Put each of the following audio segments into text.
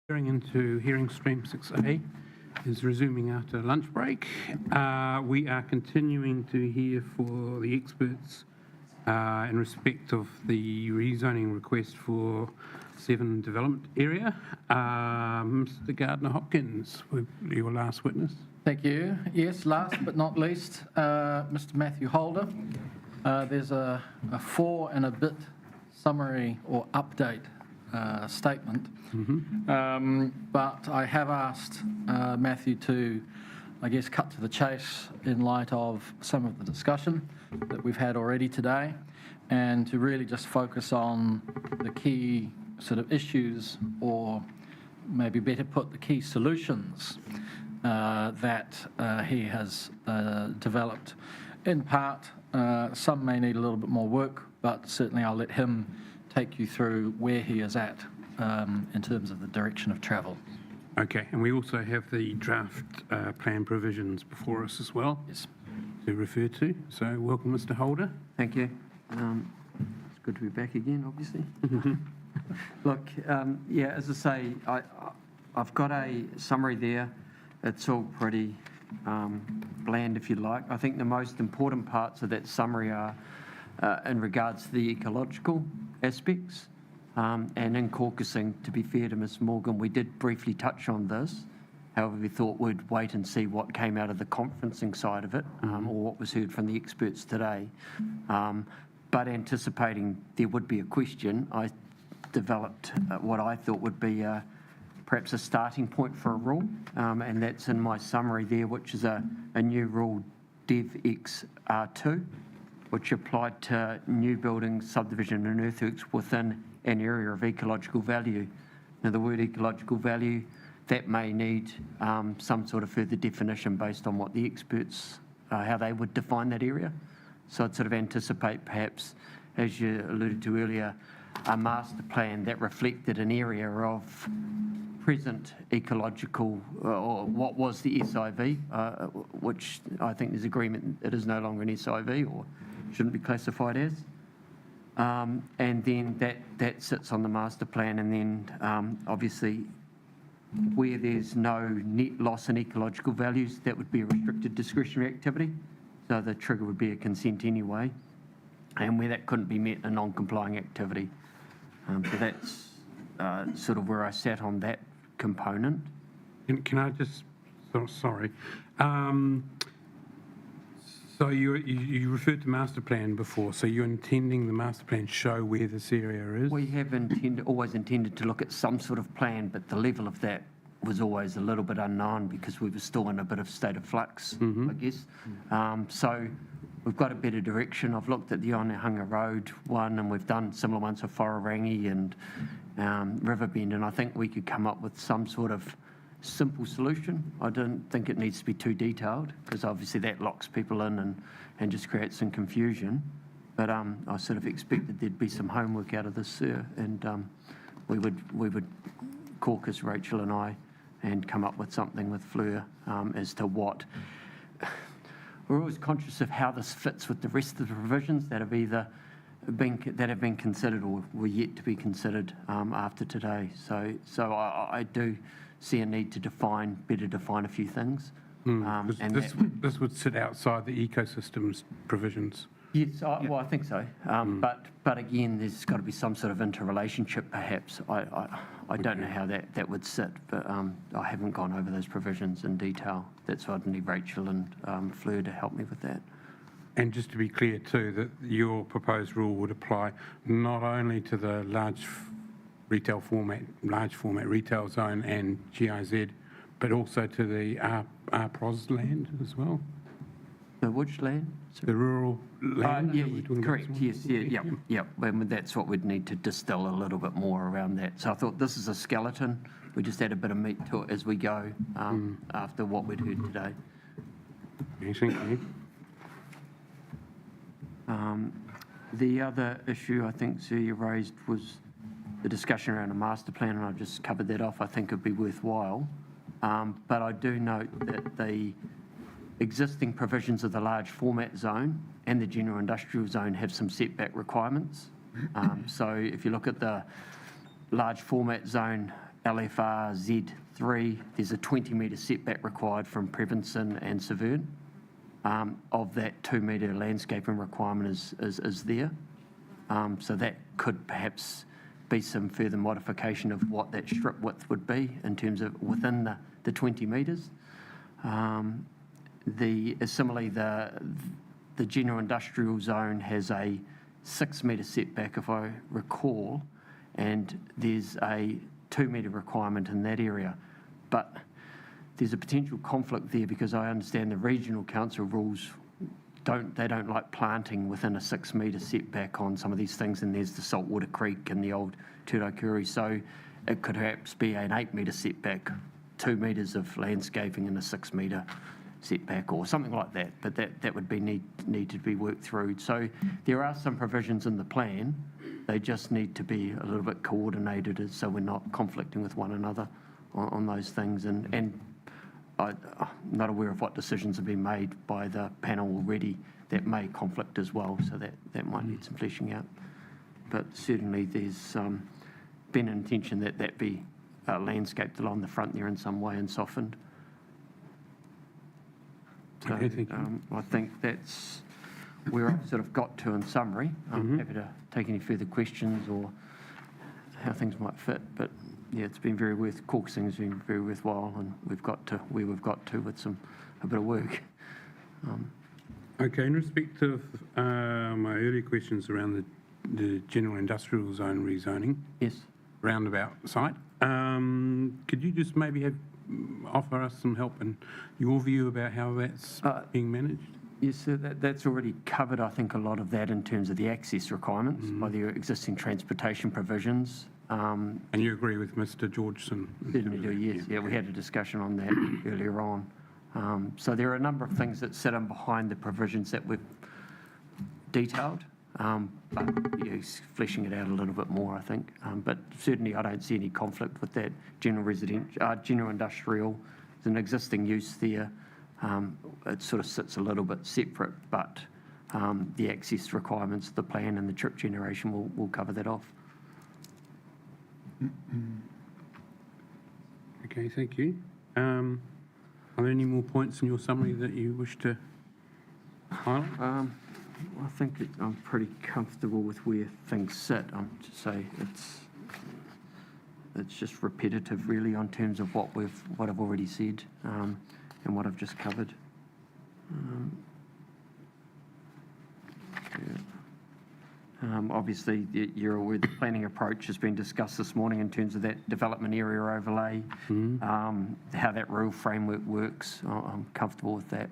Going into hearing stream 6A is resuming after lunch break. We are continuing to hear for the experts in respect of the rezoning request for 7 development area. Mr. Gardner-Hopkins, your last witness. Thank you. Yes, last but not least, Mr. Matthew Holder. There's a 4 and a bit summary or update statement. But I have asked Matthew to, I guess, cut to the chase in light of some of the discussion that we've had already today, and to really just focus on the key sort of issues, or maybe better put, the key solutions that he has developed. In part, some may need a little bit more work, but certainly I'll let him take you through where he is at in terms of the direction of travel. Okay, and we also have the draft plan provisions before us as well. Yes. To refer to. So welcome, Mr. Holder. Thank you. It's good to be back again, obviously. Look, yeah, as I say, I've got a summary there. It's all pretty bland, if you like. I think the most important parts of that summary are in regards to the ecological aspects. And in caucusing, to be fair to Ms Morgan, we did briefly touch on this. However, we thought we'd wait and see what came out of the conferencing side of it, or what was heard from the experts today. But anticipating there would be a question, I developed what I thought would be perhaps a starting point for a rule, and that's in my summary there, which is a new rule, DevX R2, which applied to new buildings, subdivision and earthworks within an area of ecological value. Now, the word ecological value, that may need some sort of further definition based on what the experts, how they would define that area. So I'd sort of anticipate perhaps, as you alluded to earlier, a master plan that reflected an area of present ecological, or what was the SIV, which I think there's agreement it is no longer an SIV or shouldn't be classified as. And then that sits on the master plan, and then obviously where there's no net loss in ecological values, that would be a restricted discretionary activity. So the trigger would be a consent anyway. And where that couldn't be met, a non-complying activity. So that's sort of where I sat on that component. Can I just, sorry. So you referred to master plan before, so you're intending the master plan show where this area is? We have always intended to look at some sort of plan, but the level of that was always a little bit unknown because we were still in a bit of state of flux, I guess. So we've got a better direction. I've looked at the Onehunga Road one, and we've done similar ones for Whararangi and Riverbend, and I think we could come up with some sort of simple solution. I don't think it needs to be too detailed, because obviously that locks people in and just creates some confusion. But I sort of expected there'd be some homework out of this, and we would caucus, Rachel and I, and come up with something with Fleur as to what. We're always conscious of how this fits with the rest of the provisions that have either been considered or were yet to be considered after today. So I do see a need to better define a few things. And this would sit outside the ecosystems provisions. Yes, well, I think so. But again, there's got to be some sort of interrelationship, perhaps. I don't know how that would sit, but I haven't gone over those provisions in detail. That's why I'd need Rachel and Fleur to help me with that. And just to be clear too, that your proposed rule would apply not only to the large format retail zone and GIZ, but also to the RPROZ land as well. The which land? The rural land? Yeah, correct. Yes, yeah. And that's what we'd need to distill a little bit more around that. So I thought this is a skeleton. We just add a bit of meat to it as we go after what we'd heard today. Yes, thank you. The other issue I think, Sir, you raised was the discussion around a master plan, and I've just covered that off. I think it'd be worthwhile. But I do note that the existing provisions of the large format zone and the general industrial zone have some setback requirements. So if you look at the large format zone LFR Z3, there's a 20-metre setback required from Prevenson and Severn. Of that 2-metre landscaping requirement is there. So that could perhaps be some further modification of what that strip width would be in terms of within the 20 metres. Similarly, the general industrial zone has a 6-metre setback, if I recall, and there's a 2-metre requirement in that area. But there's a potential conflict there because I understand the regional council rules don't like planting within a 6-metre setback on some of these things, and there's the Saltwater Creek and the old Turakuri, so it could perhaps be an 8-metre setback, 2 metres of landscaping and a 6-metre setback or something like that, but that would be need to be worked through. So there are some provisions in the plan, they just need to be a little bit coordinated so we're not conflicting with one another on those things, and I'm not aware of what decisions have been made by the panel already that may conflict as well, so that might need some fleshing out. But certainly there's been an intention that be landscaped along the front there in some way and softened. So, Okay, thank you. I think that's where I've sort of got to in summary. I'm happy to take any further questions or how things might fit, but yeah, it's been caucusing has been very worthwhile, and we've got to where we've got to with a bit of work. Okay, in respect of my earlier questions around the general industrial zone rezoning, Yes. roundabout site, could you just maybe offer us some help in your view about how that's being managed? Yes, so that's already covered, I think, a lot of that in terms of the access requirements by the existing transportation provisions. And you agree with Mr. Georgeson? Certainly do, yes. Yeah, we had a discussion on that earlier on. So there are a number of things that sit in behind the provisions that we've detailed, but yeah, fleshing it out a little bit more, I think. But certainly I don't see any conflict with that general industrial. There's an existing use there. It sort of sits a little bit separate, but the access requirements of the plan and the trip generation will cover that off. Okay, thank you. Are there any more points in your summary that you wish to highlight? I think I'm pretty comfortable with where things sit. To say it's just repetitive, really, on terms of what I've already said and what I've just covered. Obviously, you're aware the planning approach has been discussed this morning in terms of that development area overlay, how that rule framework works. I'm comfortable with that.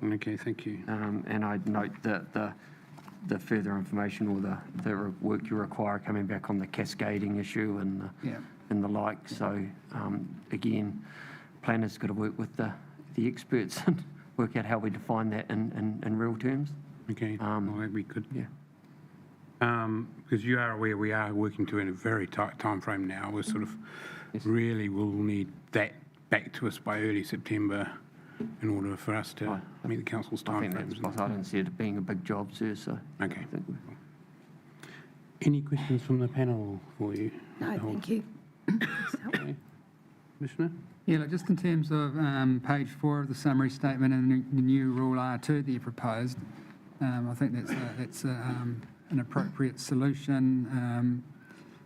Okay, thank you. And I'd note that the further information or the work you require coming back on the cascading issue and the like. So again, planners got to work with the experts and work out how we define that in real terms. Okay, well, that'd be good. Yeah. Because you are aware we are working to in a very tight time frame now. We're sort of really will need that back to us by early September in order for us to meet the council's I time think frames. that's I don't see it being a big job, sir. So Okay. I think Any questions from the panel for you? No, thank you. Okay. Commissioner? Yeah, look, just in terms of page 4 of the summary statement and the new rule R2 that you proposed, I think that's an appropriate solution.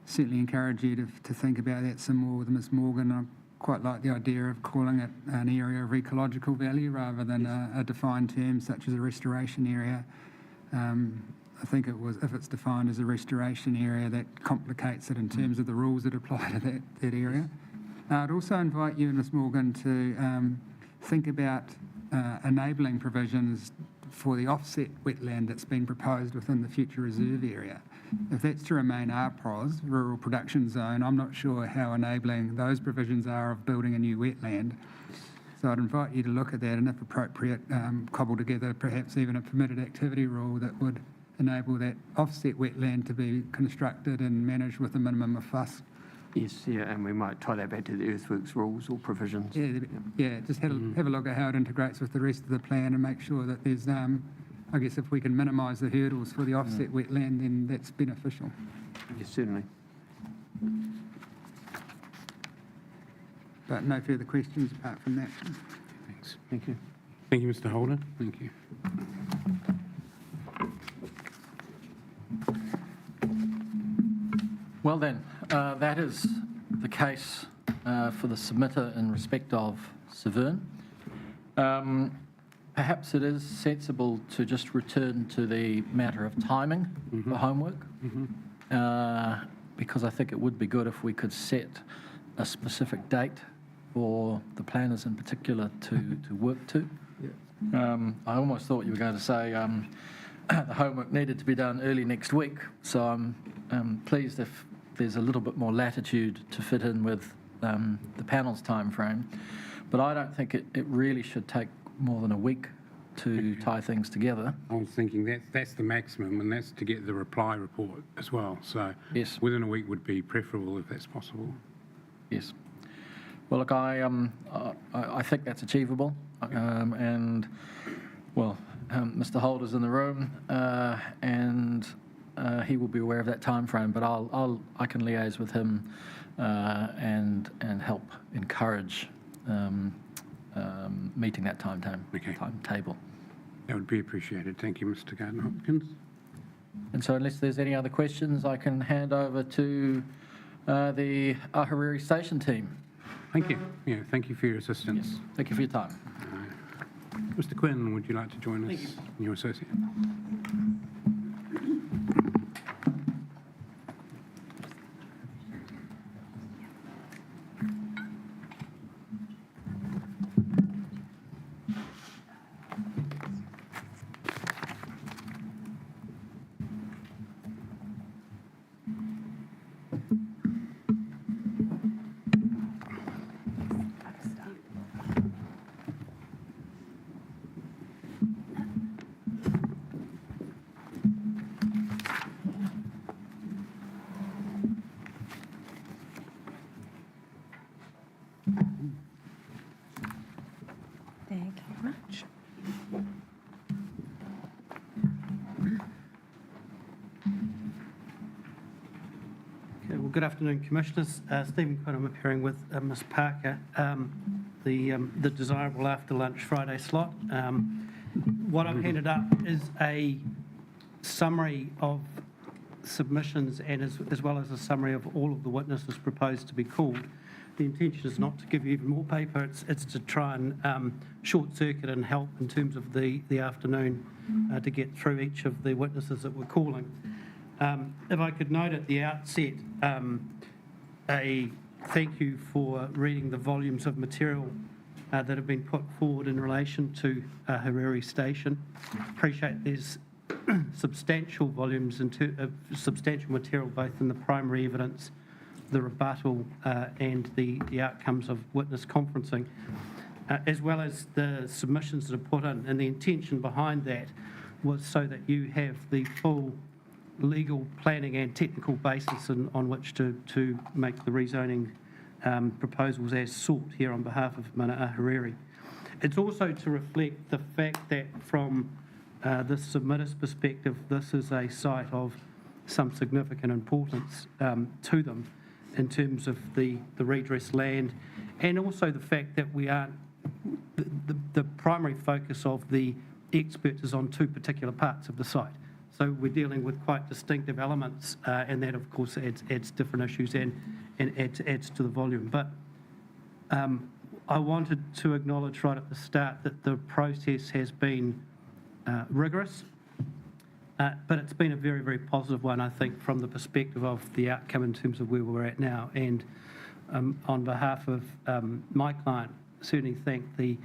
Certainly encourage you to think about that some more with Ms Morgan. I quite like the idea of calling it an area of ecological value rather than a defined term such as a restoration area. I think if it's defined as a restoration area, that complicates it in terms of the rules that apply to that area. I'd also invite you, Ms Morgan, to think about enabling provisions for the offset wetland that's been proposed within the future reserve area. If that's to remain RPROZ, Rural Production Zone, I'm not sure how enabling those provisions are of building a new wetland. So I'd invite you to look at that and, if appropriate, cobble together perhaps even a permitted activity rule that would enable that offset wetland to be constructed and managed with a minimum of fuss. yes, yeah, and we might tie that back to the earthworks rules or provisions. Yeah, just have a look at how it integrates with the rest of the plan and make sure that there's, I guess, if we can minimise the hurdles for the offset wetland, then that's beneficial. Yes, certainly. But no further questions apart from that. Thanks. Thank you. Thank you, Mr. Holder. Thank you. Well then, that is the case for the submitter in respect of Severn. Perhaps it is sensible to just return to the matter of timing for homework, because I think it would be good if we could set a specific date for the planners in particular to work to. I almost thought you were going to say the homework needed to be done early next week, so I'm pleased if there's a little bit more latitude to fit in with the panel's time frame. But I don't think it really should take more than a week to tie things together. I was thinking that's the maximum, and that's to get the reply report as well. So Yes. within a week would be preferable if that's possible. Yes. Well, look, I think that's achievable, and well, Mr. Holder's in the room, and he will be aware of that time frame. But I can liaise with him and help encourage meeting that timetable. That would be appreciated. Thank you, Mr. Gardner-Hopkins. And so, unless there's any other questions, I can hand over to the Ahuriri Station team. Thank you. Yeah, thank you for your assistance. Yes. Thank you for your time. Mr. Quinn, would you like to join us and your associate? Thank you very much. Okay, well, good afternoon, Commissioners. Stephen Quinn, I'm appearing with Ms Parker, the desirable after-lunch Friday slot. What I've handed up is a summary of submissions and as well as a summary of all of the witnesses proposed to be called. The intention is not to give you even more paper, it's to try and short-circuit and help in terms of the afternoon to get through each of the witnesses that we're calling. If I could note at the outset, a thank you for reading the volumes of material that have been put forward in relation to Hariri Station. Appreciate there's substantial volumes, substantial material both in the primary evidence, the rebuttal and the outcomes of witness conferencing, as well as the submissions that are put in. And the intention behind that was so that you have the full legal, planning and technical basis on which to make the rezoning proposals as sought here on behalf of Mana Ahuriri. It's also to reflect the fact that from the submitter's perspective, this is a site of some significant importance to them in terms of the redress land, and also the fact that we aren't, the primary focus of the experts is on two particular parts of the site. So we're dealing with quite distinctive elements, and that, of course, adds different issues and adds to the volume. But I wanted to acknowledge right at the start that the process has been rigorous, but it's been a very, very positive one, I think, from the perspective of the outcome in terms of where we're at now. And on behalf of my client, certainly thank the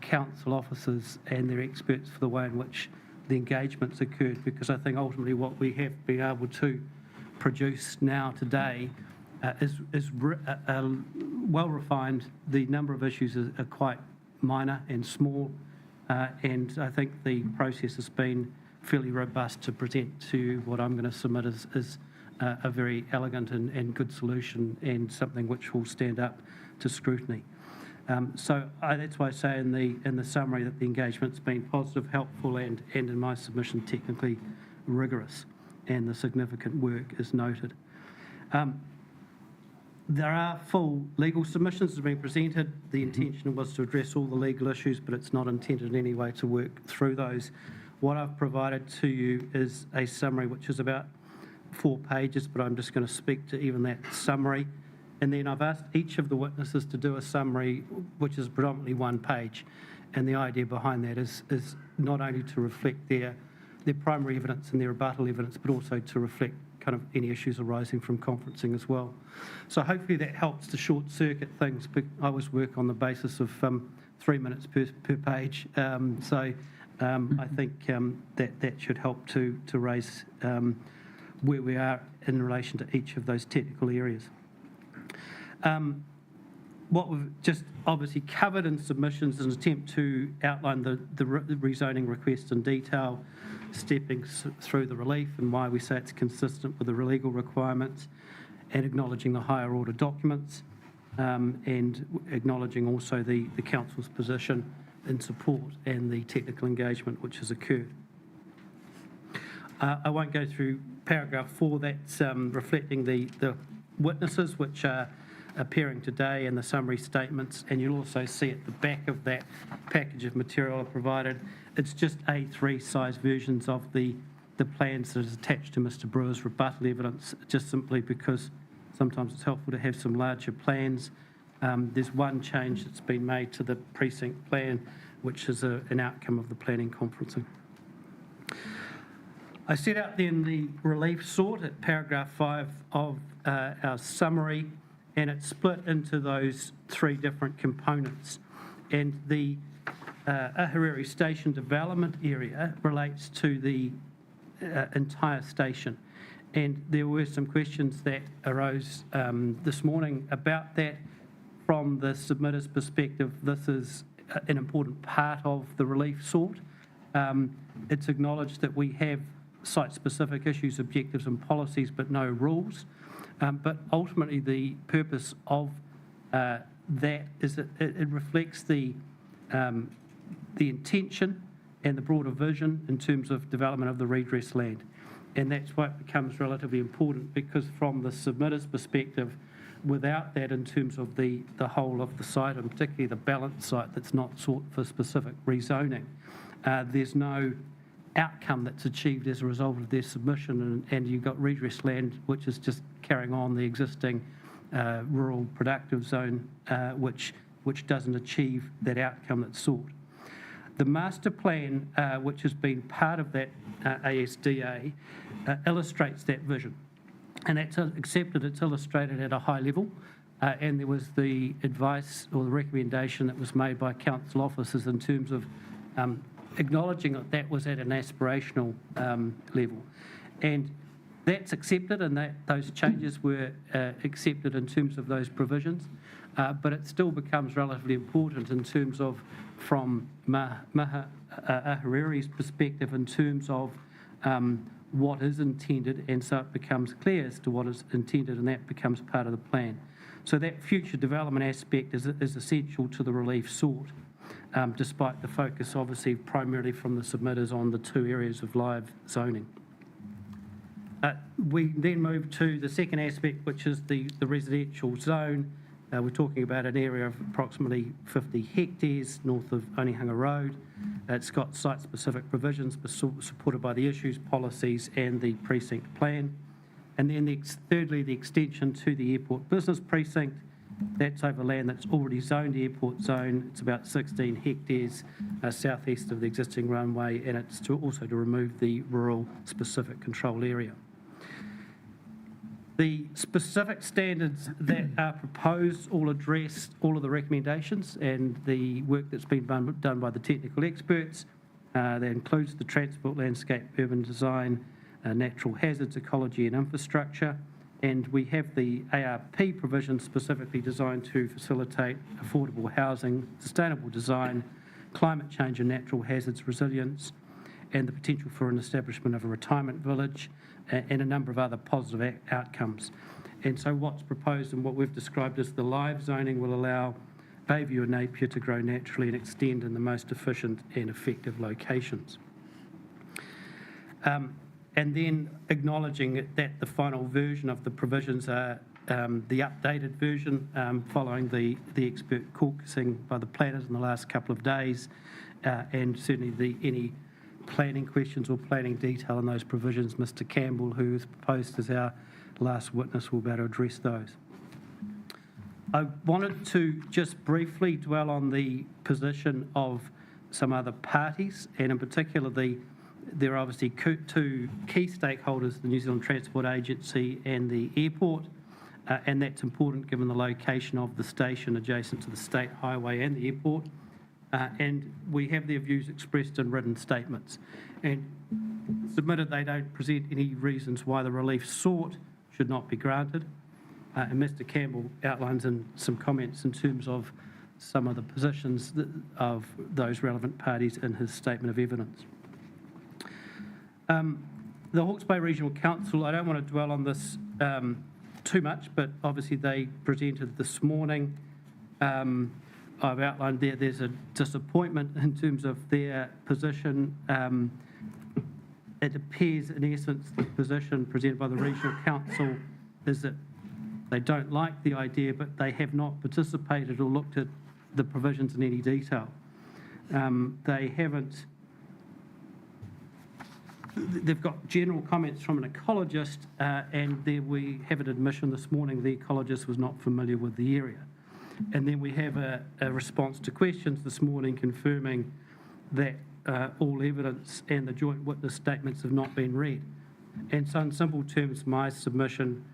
council officers and their experts for the way in which the engagements occurred, because I think ultimately what we have been able to produce now today is well refined. The number of issues are quite minor and small, and I think the process has been fairly robust to present to what I'm going to submit as a very elegant and good solution, and something which will stand up to scrutiny. So that's why I say in the summary that the engagement's been positive, helpful, and in my submission technically rigorous, and the significant work is noted. There are full legal submissions that have been presented. The intention was to address all the legal issues, but it's not intended in any way to work through those. What I've provided to you is a summary, which is about 4 pages, but I'm just going to speak to even that summary. And then I've asked each of the witnesses to do a summary, which is predominantly 1 page. And the idea behind that is not only to reflect their primary evidence and their rebuttal evidence, but also to reflect kind of any issues arising from conferencing as well. So hopefully that helps to short circuit things. But I always work on the basis of 3 minutes per page. I think that should help to raise where we are in relation to each of those technical areas. What we've just obviously covered in submissions is an attempt to outline the rezoning request in detail, stepping through the relief and why we say it's consistent with the legal requirements, and acknowledging the higher order documents, and acknowledging also the council's position in support and the technical engagement which has occurred. I won't go through paragraph 4, that's reflecting the witnesses which are appearing today and the summary statements, and you'll also see at the back of that package of material I provided, it's just A3 size versions of the plans that is attached to Mr. Brewer's rebuttal evidence, just simply because sometimes it's helpful to have some larger plans. There's one change that's been made to the precinct plan, which is an outcome of the planning conferencing. I set out then the relief sought at paragraph 5 of our summary, and it's split into those 3 different components. And the Ahuriri Station development area relates to the entire station. And there were some questions that arose this morning about that. From the submitter's perspective, this is an important part of the relief sought. It's acknowledged that we have site-specific issues, objectives and policies, but no rules. But ultimately, the purpose of that is that it reflects the intention and the broader vision in terms of development of the redress land. And that's why it becomes relatively important, because from the submitter's perspective, without that in terms of the whole of the site, and particularly the balance site that's not sought for specific rezoning, there's no outcome that's achieved as a result of their submission, and you've got redress land which is just carrying on the existing rural productive zone, which doesn't achieve that outcome that's sought. The master plan, which has been part of that ASDA, illustrates that vision, and that's accepted. It's illustrated at a high level, and there was the advice or the recommendation that was made by council officers in terms of acknowledging that that was at an aspirational level. And that's accepted, and those changes were accepted in terms of those provisions, but it still becomes relatively important in terms of, from Maha Ahuriri's perspective, in terms of what is intended, and so it becomes clear as to what is intended, and that becomes part of the plan. So that future development aspect is essential to the relief sought, despite the focus obviously primarily from the submitters on the 2 areas of live zoning. We then move to the second aspect, which is the residential zone. We're talking about an area of approximately 50 hectares north of Onehunga Road. It's got site-specific provisions supported by the issues, policies and the precinct plan. And then thirdly, the extension to the airport business precinct. That's over land that's already zoned airport zone. It's about 16 hectares southeast of the existing runway, and it's also to remove the rural specific control area. The specific standards that are proposed all address all of the recommendations and the work that's been done by the technical experts. That includes the transport, landscape, urban design, natural hazards, ecology and infrastructure. And we have the ARP provisions specifically designed to facilitate affordable housing, sustainable design, climate change and natural hazards resilience, and the potential for an establishment of a retirement village, and a number of other positive outcomes. And so what's proposed and what we've described as the live zoning will allow Bayview and Napier to grow naturally and extend in the most efficient and effective locations. And then acknowledging that the final version of the provisions are the updated version following the expert caucusing by the planners in the last couple of days, and certainly any planning questions or planning detail in those provisions. Mr Campbell, who is proposed as our last witness, will be able to address those. I wanted to just briefly dwell on the position of some other parties, and in particular there are obviously two key stakeholders, the New Zealand Transport Agency and the airport, and that's important given the location of the station adjacent to the state highway and the airport. And we have their views expressed in written statements. And submitted they don't present any reasons why the relief sought should not be granted. And Mr Campbell outlines in some comments in terms of some of the positions of those relevant parties in his statement of evidence. The Hawke's Bay Regional Council, I don't want to dwell on this too much, but obviously they presented this morning. I've outlined there's a disappointment in terms of their position. It appears, in essence, the position presented by the Regional Council is that they don't like the idea, but they have not participated or looked at the provisions in any detail. They haven't. They've got general comments from an ecologist, and there we have an admission this morning the ecologist was not familiar with the area. And then we have a response to questions this morning confirming that all evidence and the joint witness statements have not been read. And so in simple terms, my submission,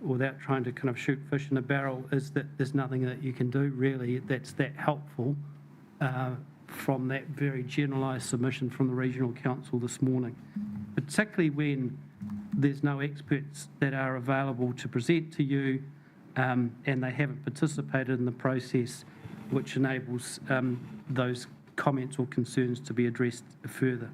without trying to kind of shoot fish in a barrel, is that there's nothing that you can do really that's that helpful from that very generalised submission from the Regional Council this morning, particularly when there's no experts that are available to present to you, and they haven't participated in the process, which enables those comments or concerns to be addressed further.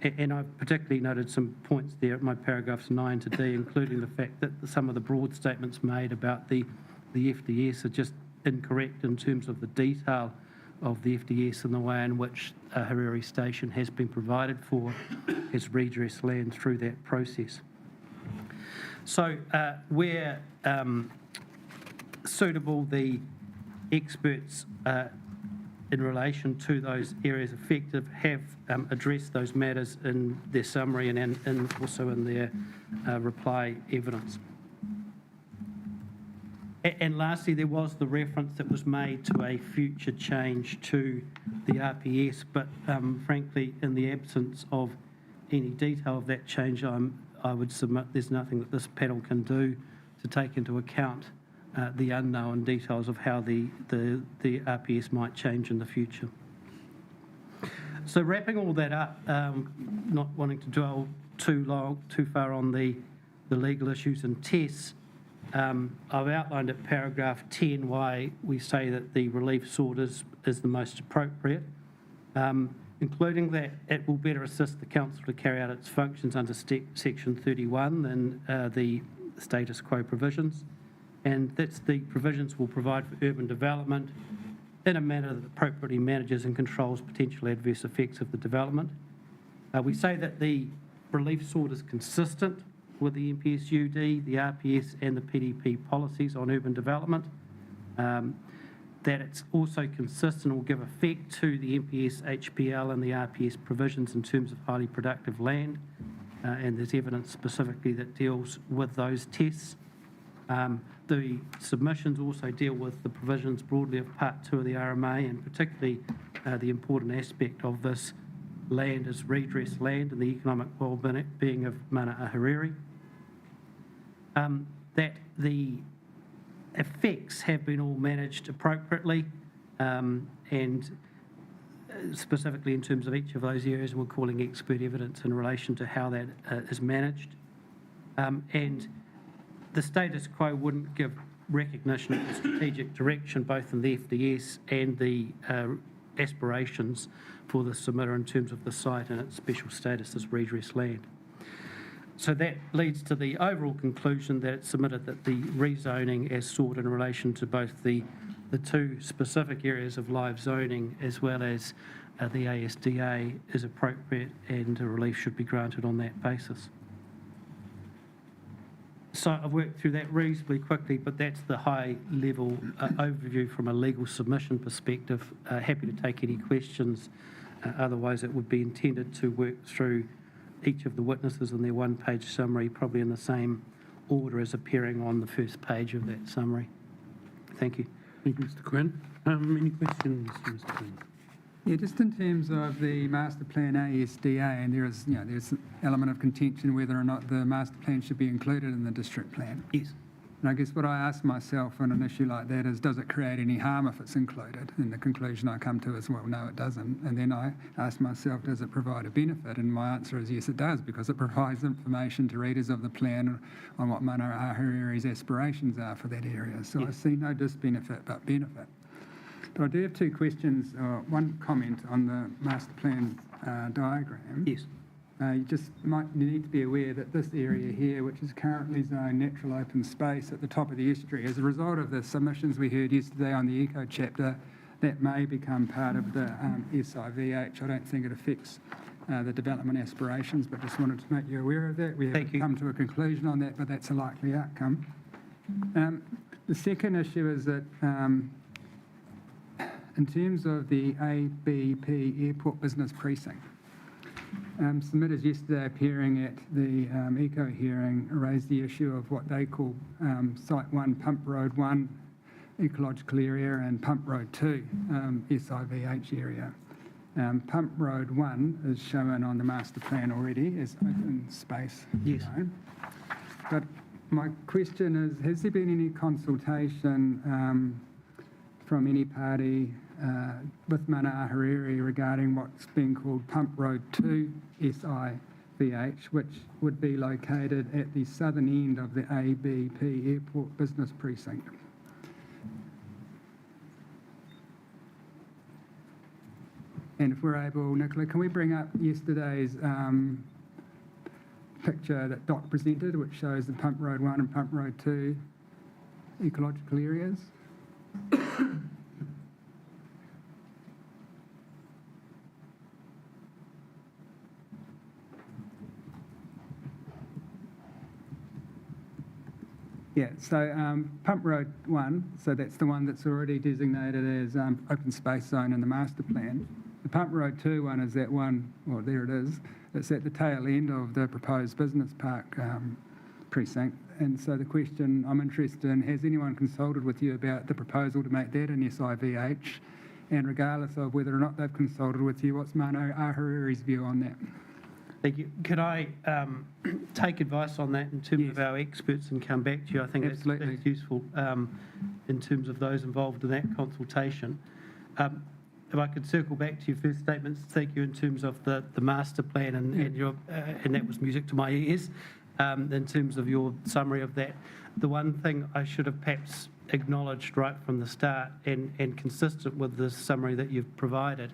And I've particularly noted some points there at my paragraphs 9 to D, including the fact that some of the broad statements made about the FDS are just incorrect in terms of the detail of the FDS and the way in which Hariri Station has been provided for as redress land through that process. So where suitable, the experts in relation to those areas affected have addressed those matters in their summary and also in their reply evidence. And lastly, there was the reference that was made to a future change to the RPS, but frankly, in the absence of any detail of that change, I would submit there's nothing that this panel can do to take into account the unknown details of how the RPS might change in the future. So wrapping all that up, not wanting to dwell too far on the legal issues and tests, I've outlined at paragraph 10 why we say that the relief sought is the most appropriate, including that it will better assist the council to carry out its functions under section 31 than the status quo provisions, and that's the provisions will provide for urban development in a manner that appropriately manages and controls potential adverse effects of the development. We say that the relief sought is consistent with the NPSUD, the RPS and the PDP policies on urban development, that it's also consistent or will give effect to the NPS, HPL and the RPS provisions in terms of highly productive land, and there's evidence specifically that deals with those tests. The submissions also deal with the provisions broadly of Part 2 of the RMA, and particularly the important aspect of this land as redress land and the economic well-being of Mana a Hariri. That the effects have been all managed appropriately, and specifically in terms of each of those areas, we're calling expert evidence in relation to how that is managed. And the status quo wouldn't give recognition of the strategic direction both in the FDS and the aspirations for the submitter in terms of the site and its special status as redress land. So that leads to the overall conclusion that it's submitted that the rezoning as sought in relation to both the two specific areas of live zoning as well as the ASDA is appropriate, and a relief should be granted on that basis. So I've worked through that reasonably quickly, but that's the high-level overview from a legal submission perspective. Happy to take any questions. Otherwise, it would be intended to work through each of the witnesses in their one-page summary, probably in the same order as appearing on the first page of that summary. Thank you. Thank you, Mr. Quinn. Any questions, Mr. Quinn? Yeah, just in terms of the master plan ASDA, and there's an element of contention whether or not the master plan should be included in the district plan. Yes. And I guess what I ask myself on an issue like that is, does it create any harm if it's included? And the conclusion I come to is, well, no, it doesn't. And then I ask myself, does it provide a benefit? And my answer is yes, it does, because it provides information to readers of the plan on what Mana Ahuriri's aspirations are for that area. So I see no disbenefit, but benefit. But I do have two questions, or one comment on the master plan diagram. Yes. You need to be aware that this area here, which is currently zoned natural open space at the top of the estuary, as a result of the submissions we heard yesterday on the eco chapter, that may become part of the SIVH. I don't think it affects the development aspirations, but just wanted to make you aware of that. We haven't come to a conclusion on that, but that's a likely outcome. The second issue is that in terms of the ABP Airport Business Precinct, submitters yesterday appearing at the eco hearing raised the issue of what they call Site 1, Pump Road 1 ecological area and Pump Road 2 SIVH area. Pump Road 1 is shown on the master plan already as open space zone. But my question is, has there been any consultation from any party with Mana Ahuriri regarding what's being called Pump Road 2 SIVH, which would be located at the southern end of the ABP Airport Business Precinct? And if we're able, Nicola, can we bring up yesterday's picture that Doc presented, which shows the Pump Road 1 and Pump Road 2 ecological areas? Yeah, so Pump Road 1, so that's the one that's already designated as open space zone in the master plan. The Pump Road 2 one is that one, well, there it is. It's at the tail end of the proposed business park precinct. And so the question I'm interested in, has anyone consulted with you about the proposal to make that an SIVH? And regardless of whether or not they've consulted with you, what's Mana Ahuriri's view on that? Thank you. Could I take advice on that in terms of our experts and come back to you? I think that's useful in terms of those involved in that consultation. If I could circle back to your first statements, thank you in terms of the master plan and that was music to my ears in terms of your summary of that. The one thing I should have perhaps acknowledged right from the start and consistent with the summary that you've provided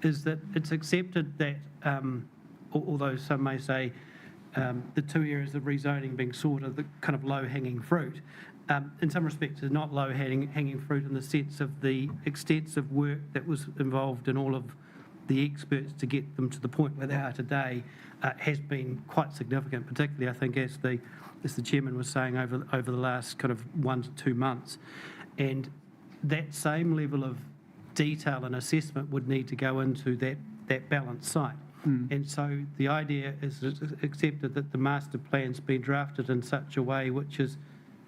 is that it's accepted that although some may say the two areas of rezoning being sought are the kind of low-hanging fruit, in some respects are not low-hanging fruit in the sense of the extensive work that was involved in all of the experts to get them to the point where they are today has been quite significant, particularly I think as the chairman was saying over the last kind of 1 to 2 months. And that same level of detail and assessment would need to go into that balanced site. And so the idea is accepted that the master plan's been drafted in such a way which is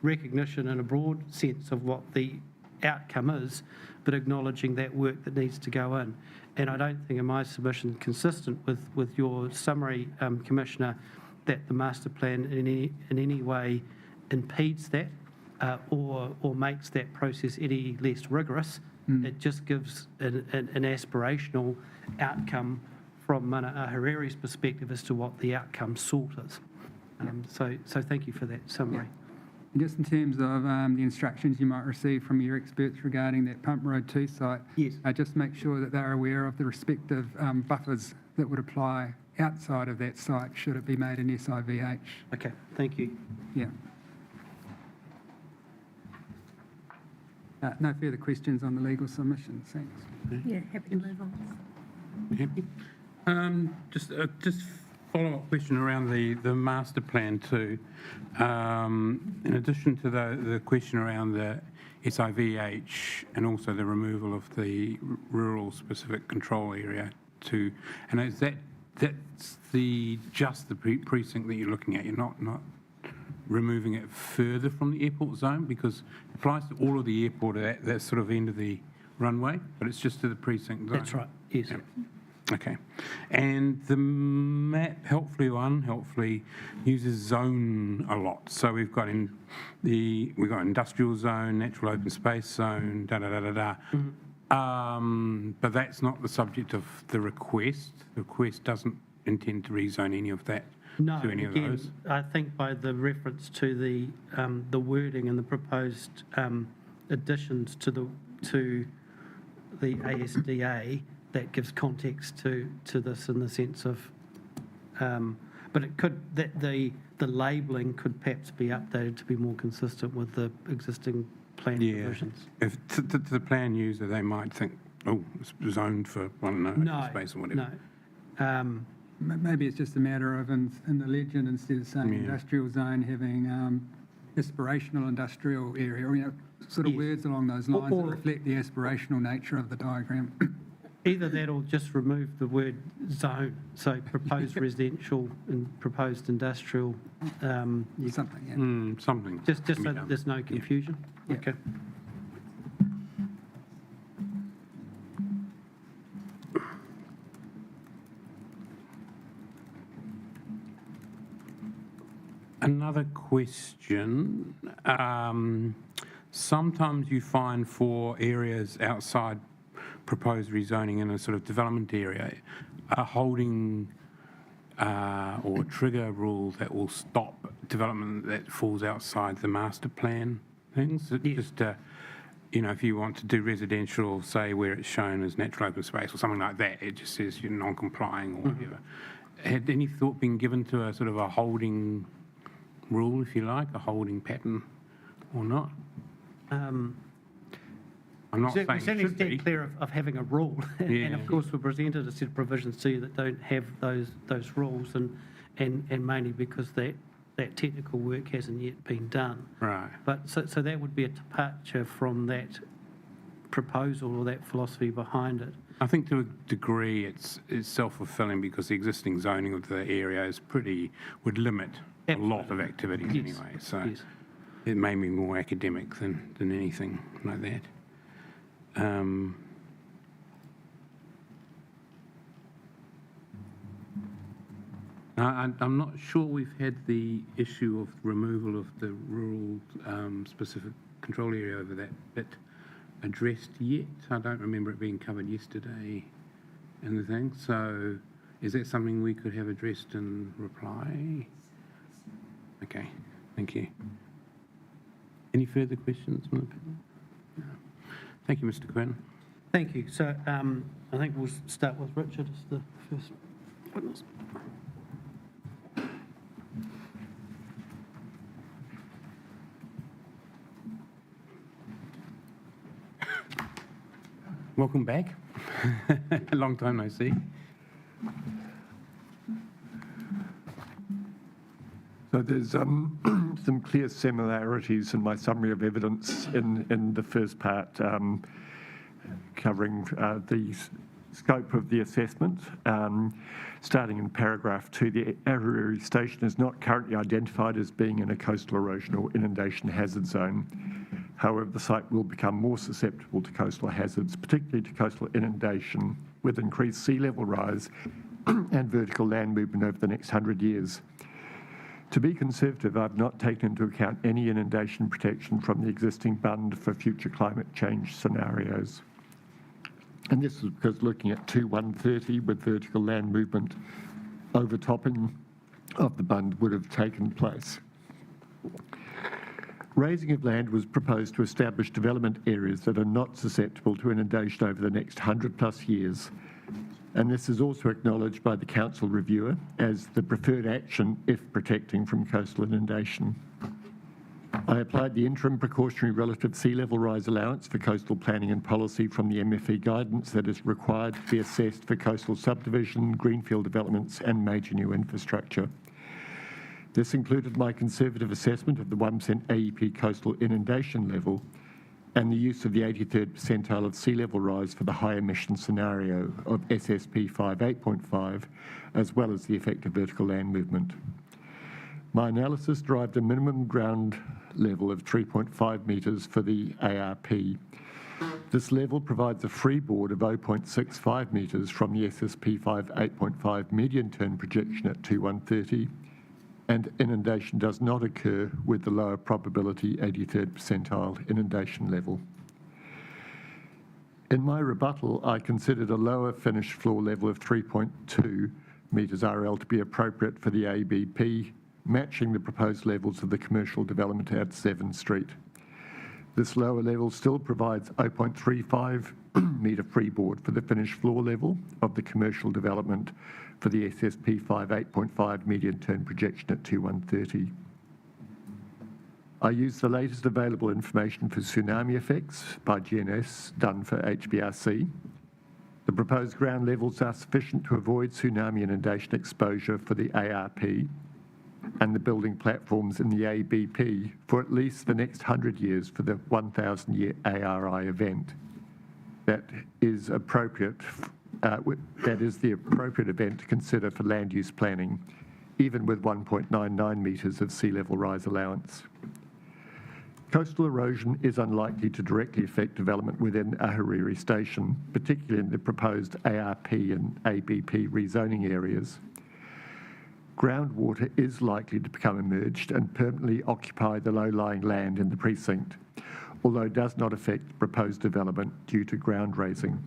recognition in a broad sense of what the outcome is, but acknowledging that work that needs to go in. And I don't think in my submission consistent with your summary, Commissioner, that the master plan in any way impedes that or makes that process any less rigorous. It just gives an aspirational outcome from Mana Ahuriri's perspective as to what the outcome sought is. So thank you for that summary. And just in terms of the instructions you might receive from your experts regarding that Pump Road 2 site, Yes. Just make sure that they're aware of the respective buffers that would apply outside of that site should it be made an SIVH. Okay, thank you. Yeah. No further questions on the legal submissions, thanks. Yeah, happy to move on. Happy? Just follow-up question around the master plan too. In addition to the question around the SIVH and also the removal of the rural specific control area too, and is that's just the precinct that you're looking at? You're not removing it further from the airport zone, because it applies to all of the airport at that sort of end of the runway, but it's just to the precinct zone? That's right, yes. Yeah. Okay. And the map, helpfully or unhelpfully, uses zone a lot. So we've got industrial zone, natural open space zone, da-da-da-da-da. But that's not the subject of the request. The request doesn't intend to rezone any of that No, to any of again, those. I think by the reference to the wording and the proposed additions to the ASDA, that gives context to this in the sense of, but it could, that the labelling could perhaps be updated to be more consistent with the existing plan provisions. If to the plan user, they might think, oh, it's zoned for, I don't know, open No, space or whatever. no. Maybe it's just a matter of in the legend, instead of saying Yeah. industrial zone, having aspirational industrial area, or, sort of Yes. words along those lines that Or- reflect the aspirational nature of the diagram. Either that or just remove the word zone, so proposed residential and proposed industrial, Something, yeah. Something. just can so be that done. there's no confusion. Yeah. Okay. Another question. Sometimes you find for areas outside proposed rezoning in a sort of development area, a holding or trigger rule that will stop development that falls outside the master plan things. It Yes. just, if you want to do residential, say where it's shown as natural open space or something like that, it just says you're non-complying or whatever. Had any thought been given to a sort of a holding rule, if you like, a holding pattern or not? I'm not We saying it certainly should be. stand clear of having a rule. And Yeah. of course, we presented a set of provisions to you that don't have those rules, and mainly because that technical work hasn't yet been done. Right. But so that would be a departure from that proposal or that philosophy behind it. I think to a degree it's self-fulfilling, because the existing zoning of the area is would limit a lot of activities Yes. anyway. So Yes. it may be more academic than anything like that. I'm not sure we've had the issue of removal of the rural specific control area over that bit addressed yet. I don't remember it being covered yesterday in the thing. So is that something we could have addressed in reply? Okay, thank you. Any further questions from the people? No. Thank you, Mr. Quinn. Thank you. So I think we'll start with Richard as the first witness. Welcome back. Long time no see. So there's some clear similarities in my summary of evidence in the first part, covering the scope of the assessment. Starting in paragraph 2, the Aruiri station is not currently identified as being in a coastal erosion or inundation hazard zone. However, the site will become more susceptible to coastal hazards, particularly to coastal inundation, with increased sea level rise and vertical land movement over the next 100 years. To be conservative, I've not taken into account any inundation protection from the existing bund for future climate change scenarios. And this is because looking at 2130 with vertical land movement, overtopping of the bund would have taken place. Raising of land was proposed to establish development areas that are not susceptible to inundation over the next 100+ years. And this is also acknowledged by the council reviewer as the preferred action if protecting from coastal inundation. I applied the interim precautionary relative sea level rise allowance for coastal planning and policy from the MFE guidance that is required to be assessed for coastal subdivision, greenfield developments and major new infrastructure. This included my conservative assessment of the 1% AEP coastal inundation level and the use of the 83rd percentile of sea level rise for the high emission scenario of SSP 58.5, as well as the effect of vertical land movement. My analysis derived a minimum ground level of 3.5 metres for the ARP. This level provides a freeboard of 0.65 metres from the SSP 58.5 median turn projection at 2130, and inundation does not occur with the lower probability 83rd percentile inundation level. In my rebuttal, I considered a lower finished floor level of 3.2 metres RL to be appropriate for the ABP, matching the proposed levels of the commercial development at 7th Street. This lower level still provides 0.35 metre freeboard for the finished floor level of the commercial development for the SSP 58.5 median turn projection at 2130. I used the latest available information for tsunami effects by GNS done for HBRC. The proposed ground levels are sufficient to avoid tsunami inundation exposure for the ARP and the building platforms in the ABP for at least the next 100 years for the 1,000-year ARI event. That is appropriate. That is the appropriate event to consider for land use planning, even with 1.99 metres of sea level rise allowance. Coastal erosion is unlikely to directly affect development within Ahuriri Station, particularly in the proposed ARP and ABP rezoning areas. Groundwater is likely to become emerged and permanently occupy the low-lying land in the precinct, although it does not affect proposed development due to ground raising.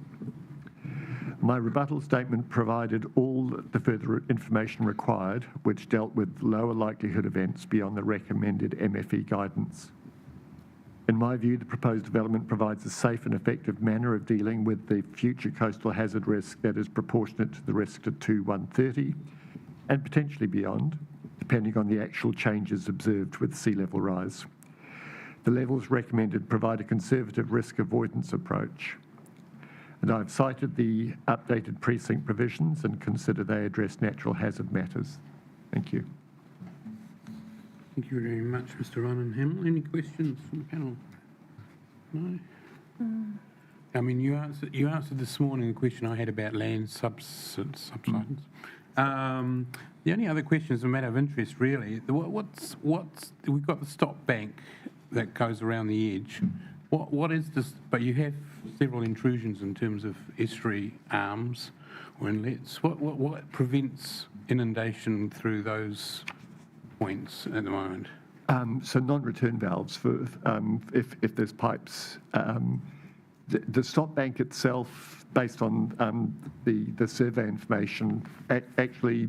My rebuttal statement provided all the further information required, which dealt with lower likelihood events beyond the recommended MFE guidance. In my view, the proposed development provides a safe and effective manner of dealing with the future coastal hazard risk that is proportionate to the risk to 2130 and potentially beyond, depending on the actual changes observed with sea level rise. The levels recommended provide a conservative risk avoidance approach. And I've cited the updated precinct provisions and consider they address natural hazard matters. Thank you. Thank you very much, Mr. Ronan Hamill. Any questions from the panel? No? I mean, you answered this morning a question I had about land subsidence. The only other question is a matter of interest, really. We've got the stop bank that goes around the edge. What is this? But you have several intrusions in terms of estuary arms or inlets. What prevents inundation through those points at the moment? So non-return valves for if there's pipes. The stop bank itself, based on the survey information, actually,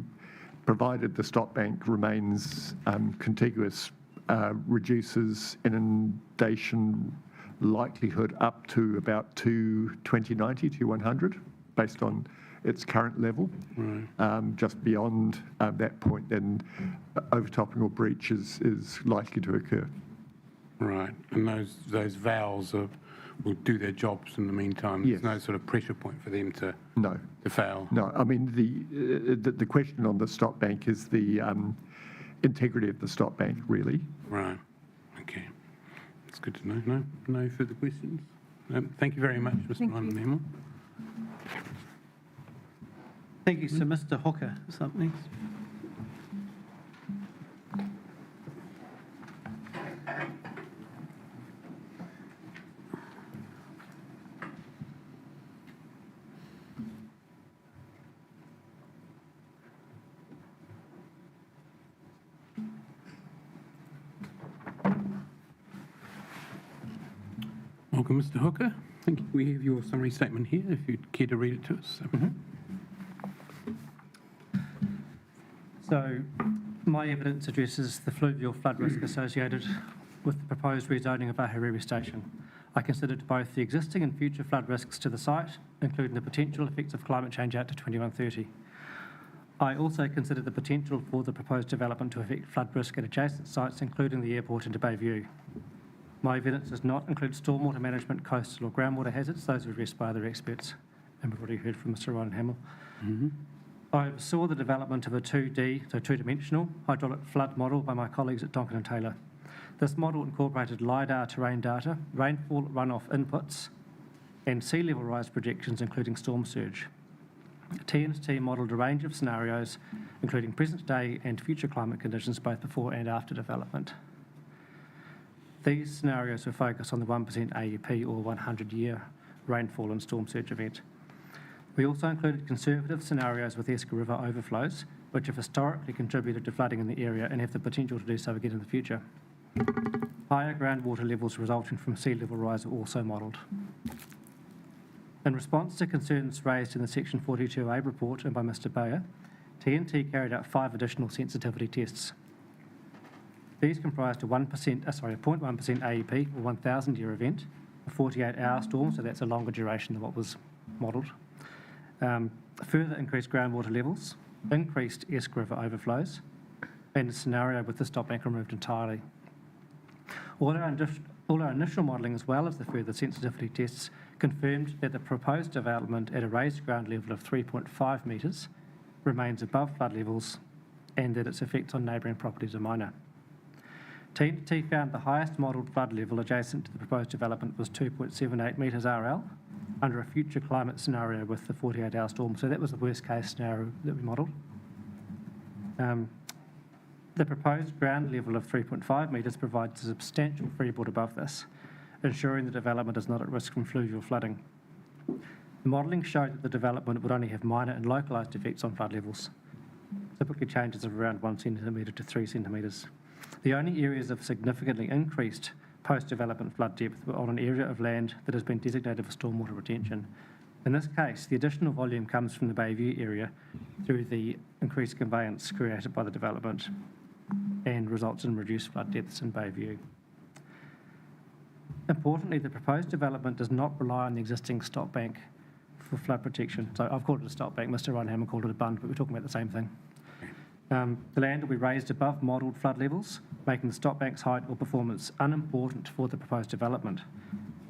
provided the stop bank remains contiguous, reduces inundation likelihood up to about 2090 to 100, based on its current level. Right. Just beyond that point, then overtopping or breach is likely to occur. Right, and those valves will do their jobs in the meantime. Yes. There's no sort of pressure point for them to fail. No, I mean the question on the stop bank is the integrity of the stop bank, really. Right. Okay. That's good to know. No further questions. Thank you very much, Mr. Ronan Hamill. Thank you. So Mr. Hooker is up next. Welcome, Mr. Hooker. Thank you. We have your summary statement here, if you'd care to read it to us. So my evidence addresses the fluvial flood risk associated with the proposed rezoning of Ahuriri Station. I considered both the existing and future flood risks to the site, including the potential effects of climate change out to 2130. I also considered the potential for the proposed development to affect flood risk at adjacent sites, including the airport into Bayview. My evidence does not include stormwater management, coastal or groundwater hazards. Those are addressed by other experts, and we've already heard from Mr. Ryan Hamill. I oversaw the development of a 2D, so two-dimensional, hydraulic flood model by my colleagues at Donkin and Taylor. This model incorporated LiDAR terrain data, rainfall runoff inputs, and sea level rise projections, including storm surge. TNT modelled a range of scenarios, including present day and future climate conditions, both before and after development. These scenarios were focused on the 1% AUP or 100-year rainfall and storm surge event. We also included conservative scenarios with Esker River overflows, which have historically contributed to flooding in the area and have the potential to do so again in the future. Higher groundwater levels resulting from sea level rise are also modelled. In response to concerns raised in the Section 42A report and by Mr. Bayer, TNT carried out 5 additional sensitivity tests. These comprised a 0.1% AUP or 1,000-year event, a 48-hour storm, so that's a longer duration than what was modelled. Further increased groundwater levels, increased Esker River overflows, and a scenario with the stop bank removed entirely. All our initial modelling, as well as the further sensitivity tests, confirmed that the proposed development at a raised ground level of 3.5 metres remains above flood levels and that its effects on neighbouring properties are minor. TNT found the highest modelled flood level adjacent to the proposed development was 2.78 metres RL under a future climate scenario with the 48-hour storm. So that was the worst case scenario that we modelled. The proposed ground level of 3.5 metres provides a substantial freeboard above this, ensuring the development is not at risk from fluvial flooding. The modelling showed that the development would only have minor and localised effects on flood levels, typically changes of around 1 centimetre to 3 centimetres. The only areas of significantly increased post-development flood depth were on an area of land that has been designated for stormwater retention. In this case, the additional volume comes from the Bayview area through the increased conveyance created by the development and results in reduced flood depths in Bayview. Importantly, the proposed development does not rely on the existing stop bank for flood protection. So I've called it a stop bank, Mr. Ryan Hammond called it a bund, but we're talking about the same thing. The land will be raised above modelled flood levels, making the stop bank's height or performance unimportant for the proposed development.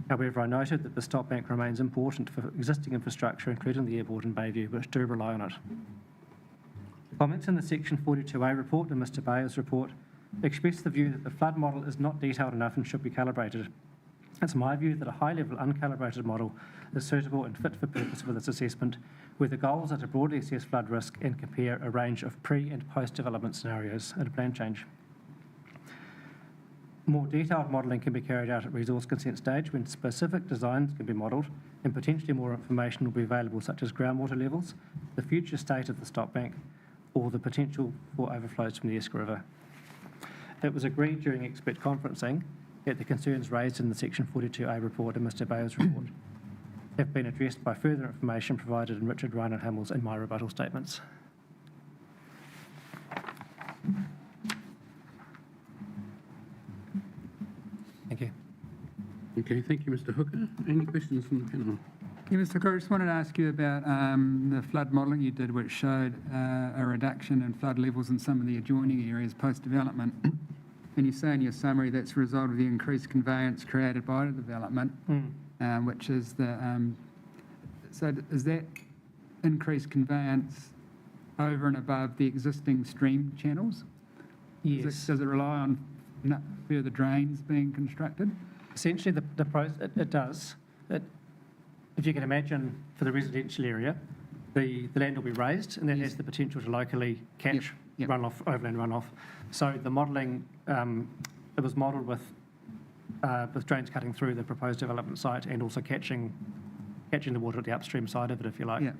However, I noted that the stop bank remains important for existing infrastructure, including the airport and Bayview, which do rely on it. Comments in the Section 42A report and Mr. Bayer's report express the view that the flood model is not detailed enough and should be calibrated. It's my view that a high-level uncalibrated model is suitable and fit for purpose for this assessment, where the goals are to broadly assess flood risk and compare a range of pre- and post-development scenarios at a plan change. More detailed modelling can be carried out at resource consent stage when specific designs can be modelled and potentially more information will be available, such as groundwater levels, the future state of the stop bank, or the potential for overflows from the Esker River. It was agreed during expert conferencing that the concerns raised in the Section 42A report and Mr. Bayer's report have been addressed by further information provided in Richard Ryan and Hamill's and my rebuttal statements. Thank you. Okay, thank you, Mr. Hooker. Any questions from the panel? Yeah, Mr. Hooker, I just wanted to ask you about the flood modelling you did, which showed a reduction in flood levels in some of the adjoining areas post-development. And you say in your summary that's a result of the increased conveyance created by the development, which is the... so is that increased conveyance over and above the existing stream channels? Yes. Does it rely on further drains being constructed? Essentially, it does. If you can imagine, for the residential area, the land will be raised, and that has the potential to locally catch runoff, overland runoff. So the modelling, it was modelled with drains cutting through the proposed development site and also catching the water at the upstream side of it, if you like. Yeah.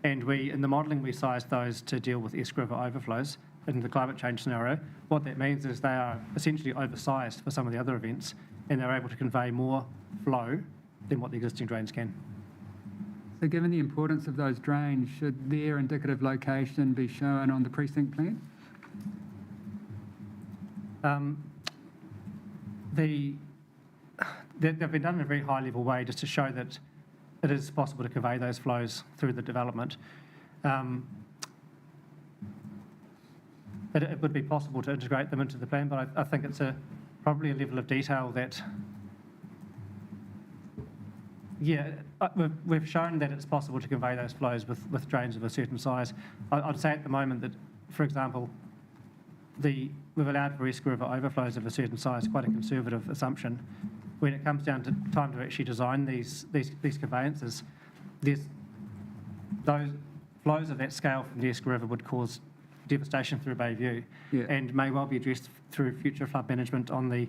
And in the modelling, we sized those to deal with Esker River overflows in the climate change scenario. What that means is they are essentially oversized for some of the other events, and they're able to convey more flow than what the existing drains can. So given the importance of those drains, should their indicative location be shown on the precinct plan? They've been done in a very high-level way just to show that it is possible to convey those flows through the development. It would be possible to integrate them into the plan, but I think it's probably a level of detail that, we've shown that it's possible to convey those flows with drains of a certain size. I'd say at the moment that, for example, we've allowed for Esker River overflows of a certain size, quite a conservative assumption. When it comes down to time to actually design these conveyances, those flows of that scale from the Esker River would cause devastation through Bayview, and may well be addressed through future flood management on the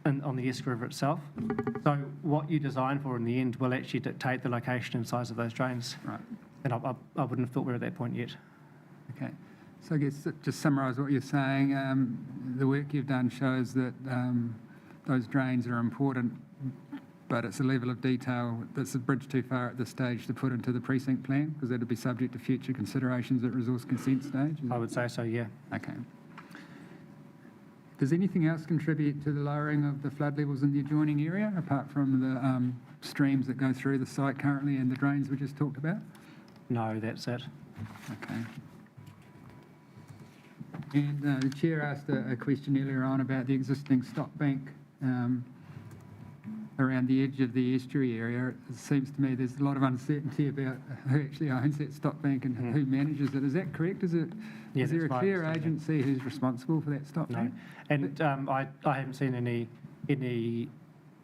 Esker River itself. So what you design for in the end will actually dictate the location and size of those drains. Right. And I wouldn't have thought we're at that point yet. Okay. So I guess just summarise what you're saying. The work you've done shows that those drains are important, but it's a level of detail that's a bridge too far at this stage to put into the precinct plan, because that'll be subject to future considerations at resource consent stage. I would say so, yeah. Okay. Does anything else contribute to the lowering of the flood levels in the adjoining area, apart from the streams that go through the site currently and the drains we just talked about? No, that's it. Okay. And the Chair asked a question earlier on about the existing stock bank around the edge of the estuary area. It seems to me there's a lot of uncertainty about who actually owns that stock bank and who manages it. Is that correct? Is there a that's clear right. agency who's responsible for that stock No. bank? And I haven't seen any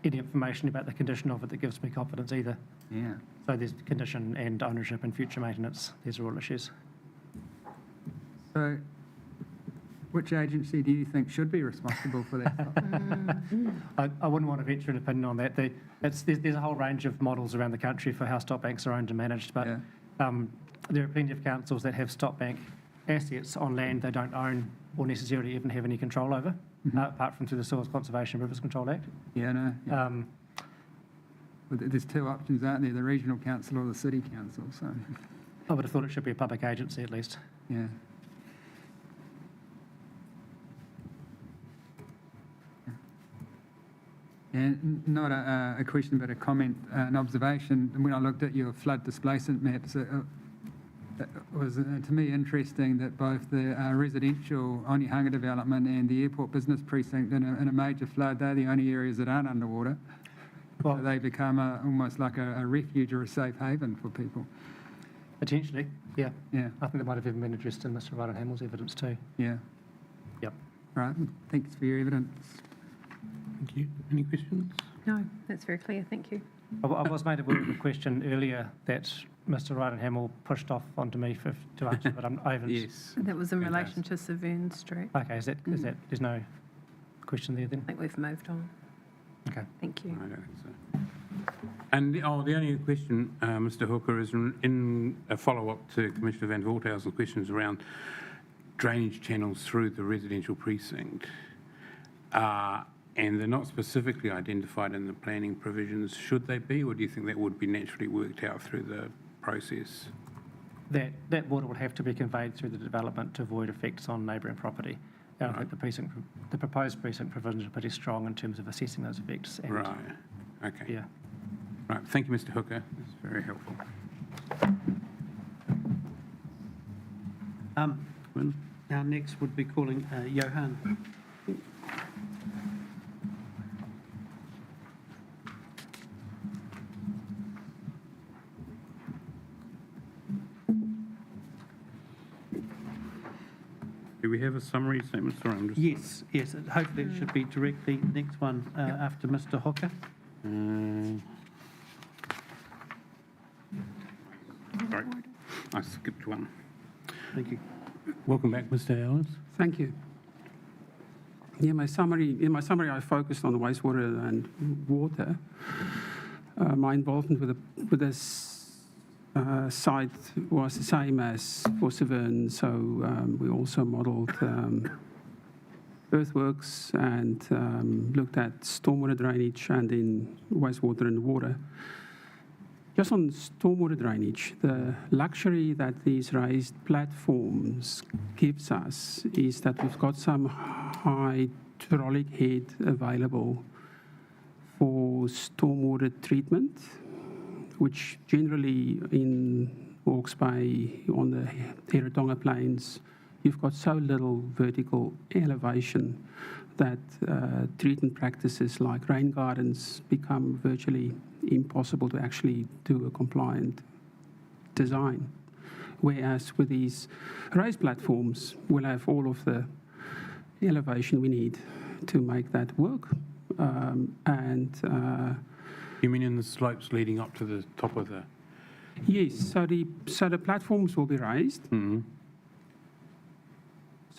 information about the condition of it that gives me confidence either. Yeah. So there's condition and ownership and future maintenance. These are all issues. So which agency do you think should be responsible for that stock? I wouldn't want to venture an opinion on that. There's a whole range of models around the country for how stock banks are owned and managed, but there are plenty of councils that have stock bank assets on land they don't own or necessarily even have any control over, apart from through the Soils Conservation and Rivers Control Act. Yeah, no. Yeah. Well, there's two options, aren't there? The regional council or the city council. So, I would have thought it should be a public agency at least. yeah. And not a question, but a comment, an observation. When I looked at your flood displacement maps, it was, to me, interesting that both the residential Onehunga development and the airport business precinct in a major flood, they're the only areas that aren't underwater. Well, So they become almost like a refuge or a safe haven for people. potentially, yeah. Yeah, I think that might have even been addressed in Mr. Ryden Hamill's evidence too. yeah. Yep. Right, thanks for your evidence. Thank you. Any questions? No, that's very clear, thank you. I was made aware of a question earlier that Mr. Ryden Hamill pushed off onto me to answer, but I haven't. Yes. That was in Fantastic. relation to Severn Street. Okay, is that there's no question there then? I think we've moved on. Okay. Thank you. I don't think so. And the only question, Mr. Hooker, is in a follow-up to Commissioner Van Voorthousen's questions around drainage channels through the residential precinct. And they're not specifically identified in the planning provisions. Should they be, or do you think that would be naturally worked out through the process? That water would have to be conveyed through the development to avoid effects on neighbouring property. And I think the proposed precinct provisions are pretty strong in terms of assessing those effects. And, Right. Okay. Yeah. Right. Thank you, Mr. Hooker. That's very helpful. Now, next would be calling Johan. Do we have a summary statement? Sorry, I'm just... Yes, hopefully it should be directly the next one after Mr. Hooker. Sorry, I skipped one. Thank you. Welcome back, Mr. Ellis. Thank you. Yeah, in my summary, I focused on wastewater and water. My involvement with this site was the same as for Severn, so we also modelled earthworks and looked at stormwater drainage and in wastewater and water. Just on stormwater drainage, the luxury that these raised platforms gives us is that we've got some hydraulic head available for stormwater treatment, which generally in Hawke's Bay on the Heritonga Plains you've got so little vertical elevation that treatment practices like rain gardens become virtually impossible to actually do a compliant design. Whereas with these raised platforms, we'll have all of the elevation we need to make that work. You mean in the slopes leading up to the top of the... Yes, so the platforms will be raised.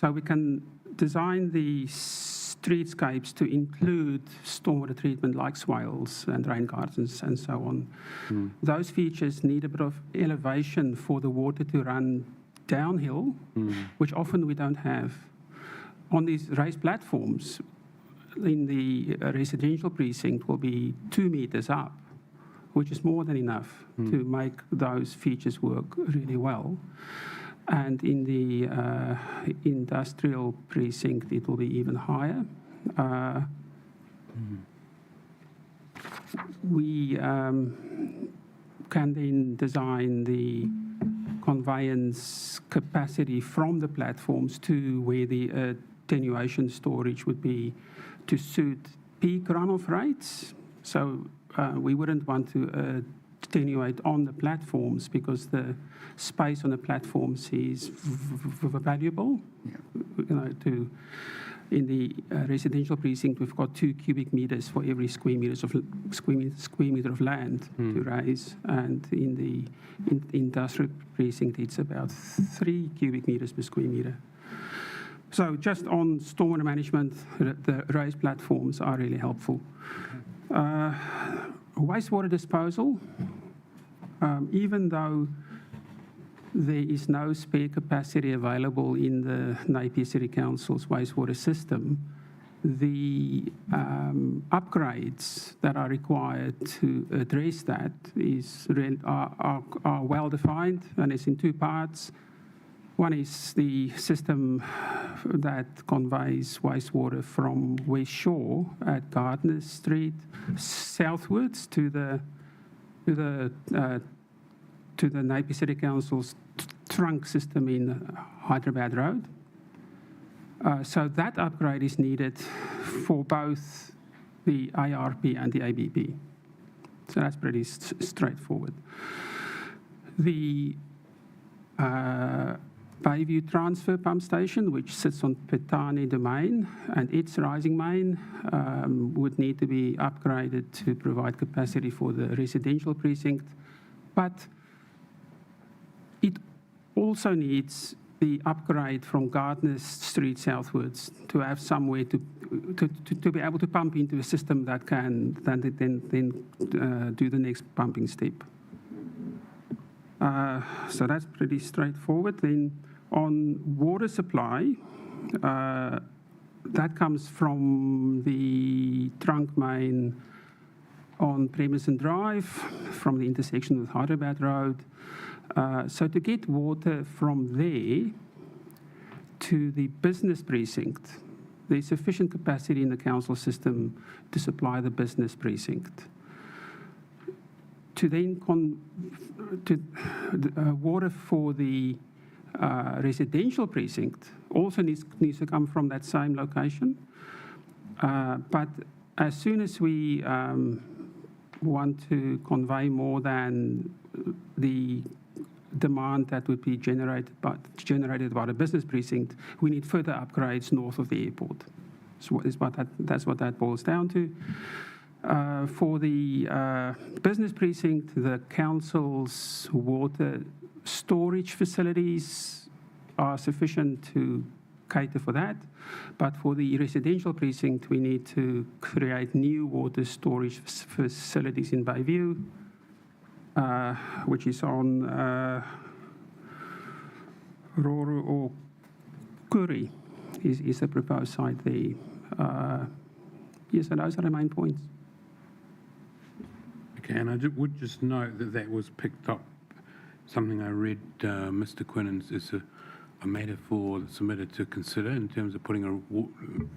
So we can design the streetscapes to include stormwater treatment like swales and rain gardens and so on. Those features need a bit of elevation for the water to run downhill, which often we don't have. On these raised platforms, in the residential precinct will be 2 meters up, which is more than enough to make those features work really well. And in the industrial precinct, it will be even higher. We can then design the conveyance capacity from the platforms to where the attenuation storage would be to suit peak runoff rates. So we wouldn't want to attenuate on the platforms because the space on the platforms is valuable. In the residential precinct, we've got 2 cubic meters for every square meter of land to raise, and in the industrial precinct, it's about 3 cubic meters per square meter. So just on stormwater management, the raised platforms are really helpful. Wastewater disposal, even though there is no spare capacity available in the Napier City Council's wastewater system, the upgrades that are required to address that are well defined, and it's in 2 parts. One is the system that conveys wastewater from West Shore at Gardner Street southwards to the Napier City Council's trunk system in Hyderabad Road. So that upgrade is needed for both the ARP and the ABP. So that's pretty straightforward. The Bayview Transfer Pump Station, which sits on Petani Domain, and its rising main would need to be upgraded to provide capacity for the residential precinct. But it also needs the upgrade from Gardner Street southwards to have somewhere to be able to pump into a system that can then do the next pumping step. So that's pretty straightforward. Then on water supply, that comes from the trunk main on Premison Drive, from the intersection with Hyderabad Road. So to get water from there to the business precinct, there's sufficient capacity in the council system to supply the business precinct. To then water for the residential precinct also needs to come from that same location. But as soon as we want to convey more than the demand that would be generated by the business precinct, we need further upgrades north of the airport. So that's what that boils down to. For the business precinct, the council's water storage facilities are sufficient to cater for that. But for the residential precinct, we need to create new water storage facilities in Bayview, which is on Roro or Kuri is the proposed site there. Yes, and those are the main points. Okay, and I would just note that was picked up, something I read, Mr. Quinnan's is a metaphor submitted to consider in terms of putting a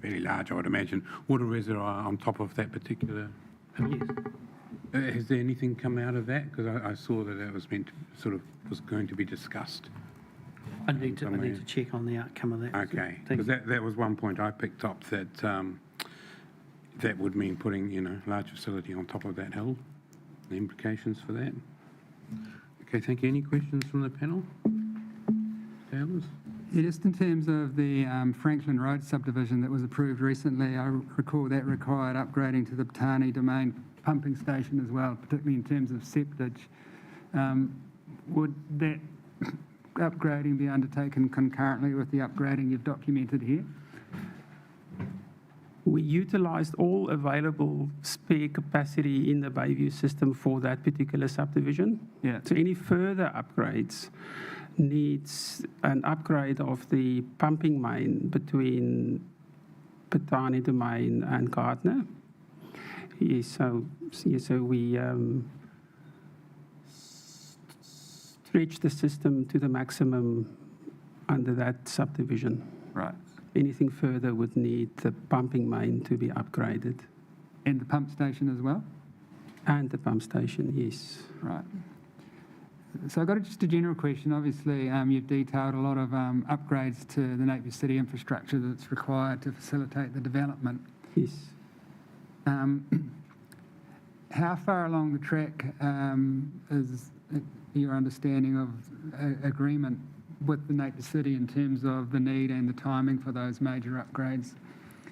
very large, I would imagine, water reservoir on top of that particular. Yes. Has there anything come out of that? Because I saw that was meant to, was going to be discussed. I need to check on the outcome of that. Okay, Thank because you. that was one point I picked up, that that would mean putting, large facility on top of that hill, the implications for that. Okay, thank you. Any questions from the panel? Taylors? Yeah, just in terms of the Franklin Road subdivision that was approved recently, I recall that required upgrading to the Batani Domain pumping station as well, particularly in terms of septage. Would that upgrading be undertaken concurrently with the upgrading you've documented here? We utilised all available spare capacity in the Bayview system for that particular subdivision. Yeah. So any further upgrades needs an upgrade of the pumping main between Patani Domain and Gardner. Yes, so we stretch the system to the maximum under that subdivision. Right. Anything further would need the pumping main to be upgraded. And the pump station as well? And the pump station, yes. Right. So I've got just a general question. Obviously, you've detailed a lot of upgrades to the Napier City infrastructure that's required to facilitate the development. Yes. How far along the track is your understanding of agreement with the Napier City in terms of the need and the timing for those major upgrades?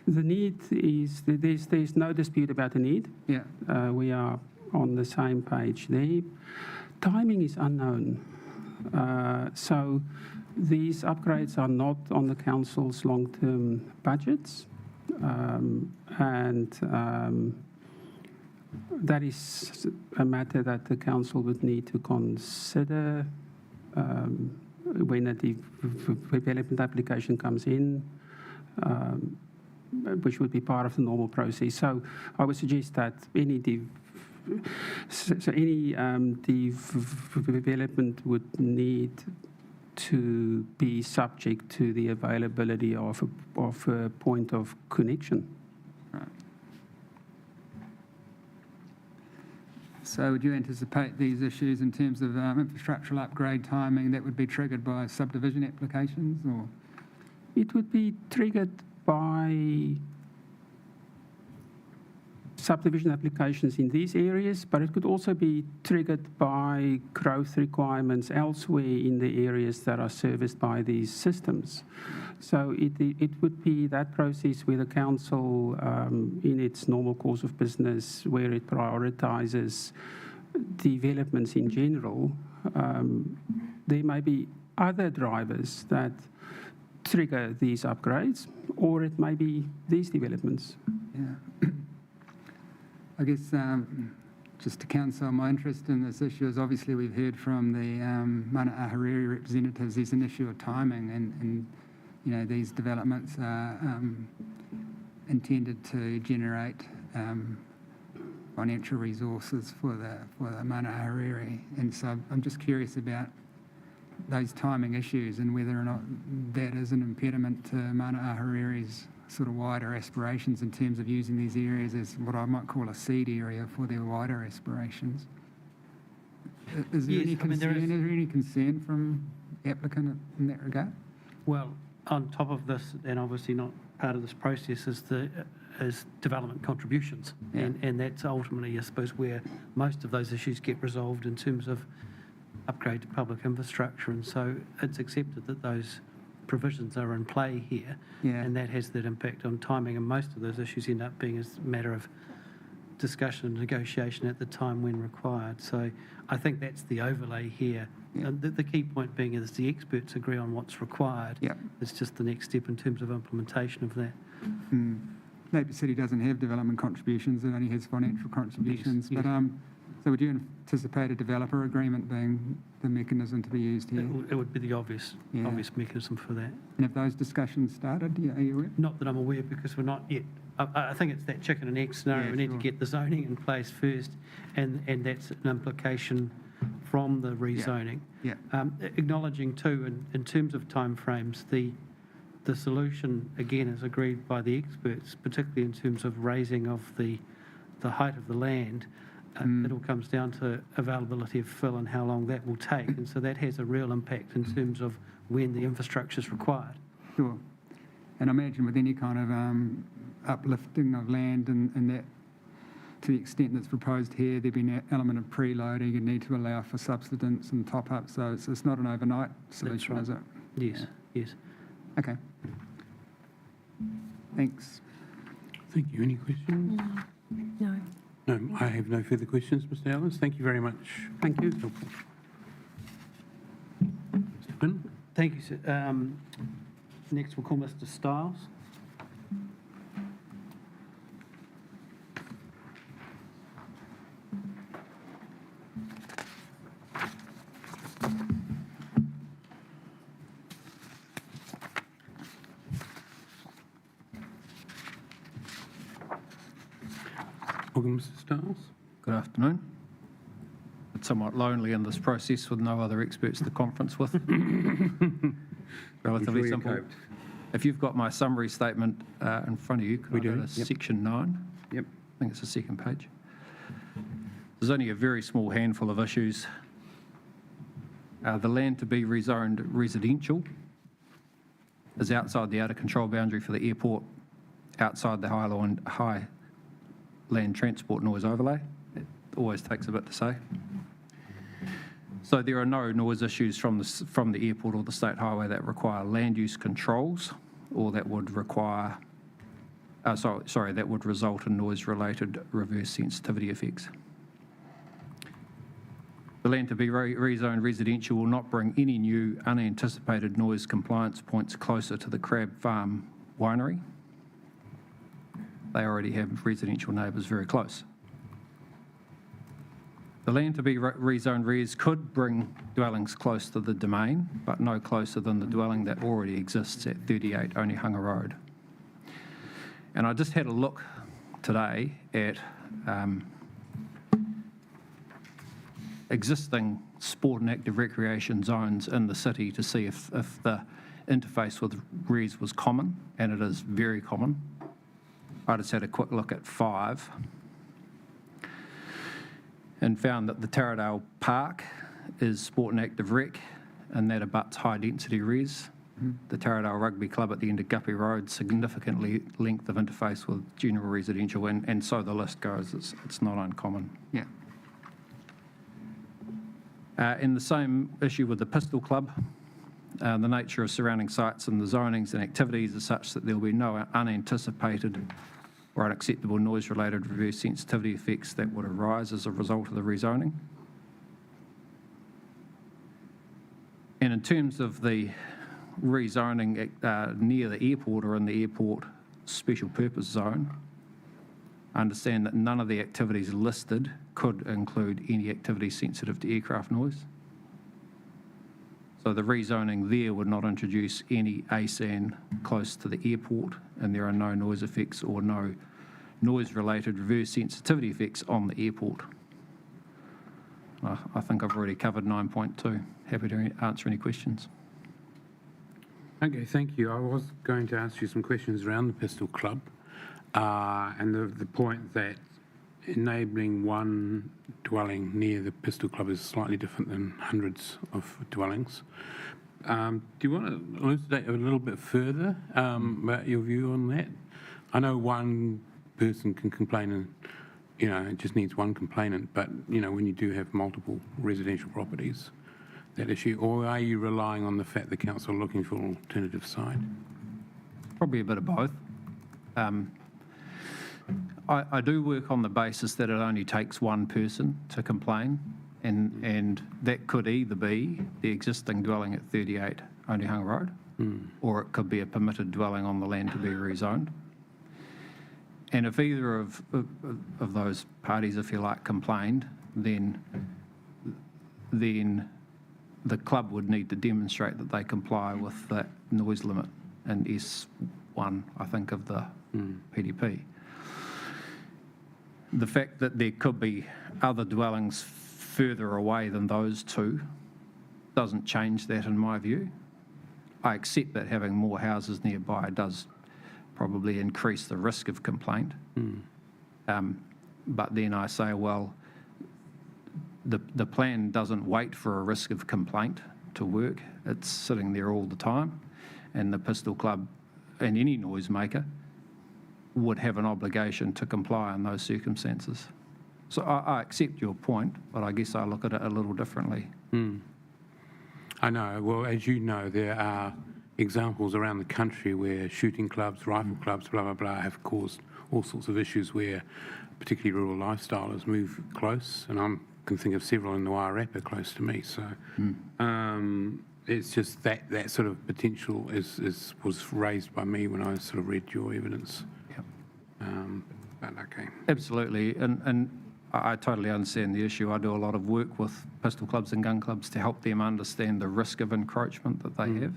The need is, there's no dispute about the need. Yeah. We are on the same page there. Timing is unknown. So these upgrades are not on the council's long-term budgets. That is a matter that the council would need to consider when a development application comes in, which would be part of the normal process. So I would suggest that any development would need to be subject to the availability of a point of connection. Right. So would you anticipate these issues in terms of infrastructural upgrade timing that would be triggered by subdivision applications, or? It would be triggered by subdivision applications in these areas, but it could also be triggered by growth requirements elsewhere in the areas that are serviced by these systems. So it would be that process where the council, in its normal course of business, where it prioritises developments in general, there may be other drivers that trigger these upgrades, or it may be these developments. Yeah. I guess just to counsel my interest in this issue is obviously we've heard from the Mana Ahuriri representatives there's an issue of timing, and these developments are intended to generate financial resources for the Mana Ahuriri, and so I'm just curious about those timing issues and whether or not that is an impediment to Mana Ahuriri's sort of wider aspirations in terms of using these areas as what I might call a seed area for their wider aspirations. Is there, Yes, any, I mean, concern, is there any concern from the applicant in that regard? Well, on top of this, and obviously not part of this process, is development contributions. Yeah. And that's ultimately, I suppose, where most of those issues get resolved in terms of upgrade to public infrastructure. And so it's accepted that those provisions are in play here, Yeah. and that has that impact on timing, and most of those issues end up being a matter of discussion and negotiation at the time when required. So I think that's the overlay here. Yeah. And the key point being is the experts agree on what's required. Yeah. It's just the next step in terms of implementation of that. Napier City doesn't have development contributions, it only has financial contributions. Yes. But so would you anticipate a developer agreement being the mechanism to be used here? It would be the obvious mechanism for that. And have those discussions started? Are you aware? Not that I'm aware, because we're not yet. I think it's that chicken and egg scenario. Yeah, We need sure. to get the zoning in place first, and that's an implication from the rezoning. Yeah. Acknowledging too, in terms of timeframes, the solution again is agreed by the experts, particularly in terms of raising of the height of the land. It all comes down to availability of fill and how long that will take, and so that has a real impact in terms of when the infrastructure is required. Sure. And I imagine with any kind of uplifting of land and that, to the extent that's proposed here, there'd be an element of preloading, you need to allow for subsidence and top-up, so it's not an overnight solution, right. is it? Yes, yes. Okay. Thanks. Thank you. Any questions? No. No, I have no further questions, Mr. Ellis. Thank you very much. Thank you. Mr. Quinn? Thank you, sir. Next, we'll call Mr. Stiles. Welcome, Mr. Stiles. Good afternoon. It's somewhat lonely in this process with no other experts to conference with. Relatively you simple. coped. If you've got my summary statement in front of you, could We I go do, to yep. section 9? Yep. I think it's the second page. There's only a very small handful of issues. The land to be rezoned residential is outside the outer control boundary for the airport, outside the high land transport noise overlay. It always takes a bit to say. So there are no noise issues from the airport or the state highway that require land use controls or that would require, that would result in noise-related reverse sensitivity effects. The land to be rezoned residential will not bring any new unanticipated noise compliance points closer to the Crab Farm winery. They already have residential neighbours very close. The land to be rezoned res could bring dwellings close to the domain, but no closer than the dwelling that already exists at 38 Onehunga Road. And I just had a look today at existing sport and active recreation zones in the city to see if the interface with res was common, and it is very common. I just had a quick look at 5 and found that the Taradale Park is sport and active rec, and that abuts high density res. The Taradale Rugby Club at the end of Guppy Road, significantly length of interface with general residential, and so the list goes. It's not uncommon. Yeah. In the same issue with the Pistol Club, the nature of surrounding sites and the zonings and activities are such that there will be no unanticipated or unacceptable noise-related reverse sensitivity effects that would arise as a result of the rezoning. And in terms of the rezoning near the airport or in the airport special purpose zone, I understand that none of the activities listed could include any activities sensitive to aircraft noise. So the rezoning there would not introduce any ASAN close to the airport, and there are no noise effects or no noise-related reverse sensitivity effects on the airport. I think I've already covered 9.2. Happy to answer any questions. Okay, thank you. I was going to ask you some questions around the Pistol Club and the point that enabling one dwelling near the Pistol Club is slightly different than hundreds of dwellings. Do you want to elucidate a little bit further about your view on that? I know one person can complain and, it just needs one complainant, but, when you do have multiple residential properties, that issue, or are you relying on the fact the council are looking for an alternative site? Probably a bit of both. I do work on the basis that it only takes one person to complain, and that could either be the existing dwelling at 38 Onehunga Road, or it could be a permitted dwelling on the land to be rezoned. And if either of those parties, if you like, complained, then the club would need to demonstrate that they comply with that noise limit in S1, I think, of the PDP. The fact that there could be other dwellings further away than those two doesn't change that in my view. I accept that having more houses nearby does probably increase the risk of complaint. But then I say, well, the plan doesn't wait for a risk of complaint to work. It's sitting there all the time, and the Pistol Club and any noisemaker would have an obligation to comply in those circumstances. So I accept your point, but I guess I look at it a little differently. I know. Well, as you know, there are examples around the country where shooting clubs, rifle clubs, blah, blah, blah, have caused all sorts of issues where particularly rural lifestylers move close, and I can think of several in the Wairarapa close to me. So it's just that sort of potential was raised by me when I sort of read your evidence. Yep. But okay. Absolutely, and I totally understand the issue. I do a lot of work with pistol clubs and gun clubs to help them understand the risk of encroachment that they have,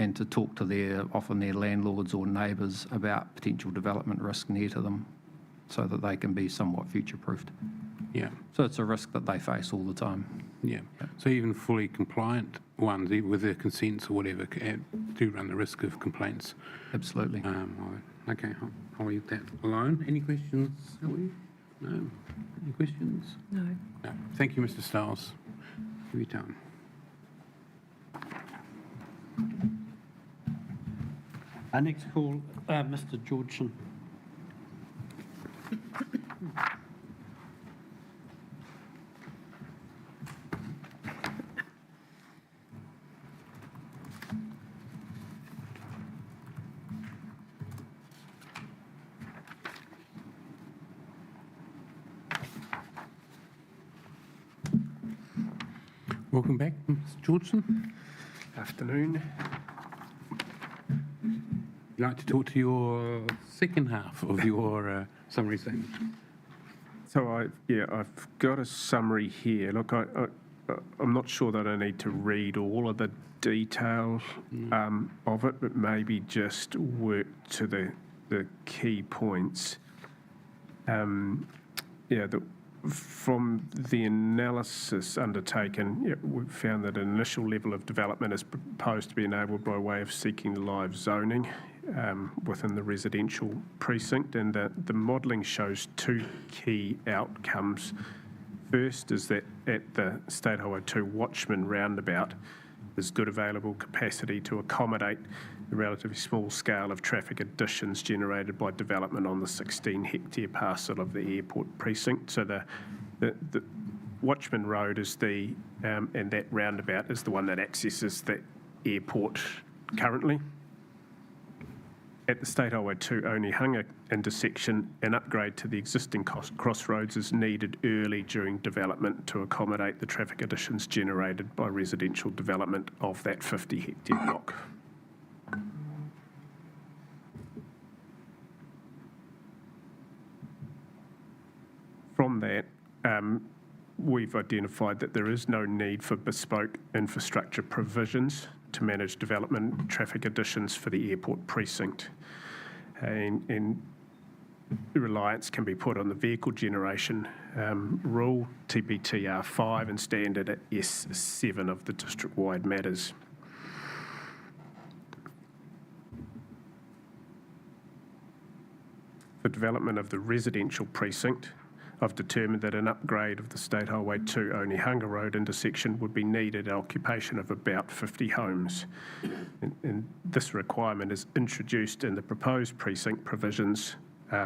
and to talk to often their landlords or neighbours about potential development risk near to them, so that they can be somewhat future-proofed. Yeah. So it's a risk that they face all the time. Yeah. So even fully compliant ones, even with their consents or whatever, do run the risk of complaints. Absolutely. Okay, I'll leave that alone. Any questions? No. Any questions? No. No. Thank you, Mr. Stiles. Your time. Our next call, Mr. Georgeson. Welcome back, Mr. Georgeson. Afternoon. You'd like to talk to your second half of your summary statement? So I've got a summary here. Look, I'm not sure that I need to read all of the detail of it, but maybe just work to the key points. From the analysis undertaken, we've found that an initial level of development is proposed to be enabled by way of seeking live zoning within the residential precinct, and that the modelling shows two key outcomes. First is that at the State Highway 2 Watchman roundabout, there's good available capacity to accommodate the relatively small scale of traffic additions generated by development on the 16-hectare parcel of the airport precinct. So the Watchman Road is and that roundabout is the one that accesses the airport currently. At the State Highway 2 Onehunga intersection, an upgrade to the existing crossroads is needed early during development to accommodate the traffic additions generated by residential development of that 50-hectare block. From that, we've identified that there is no need for bespoke infrastructure provisions to manage development traffic additions for the airport precinct. And reliance can be put on the vehicle generation rule, TPTR 5, and standard at S7 of the district-wide matters. For development of the residential precinct, I've determined that an upgrade of the State Highway 2 Onehunga Road intersection would be needed at occupation of about 50 homes. And this requirement is introduced in the proposed precinct provisions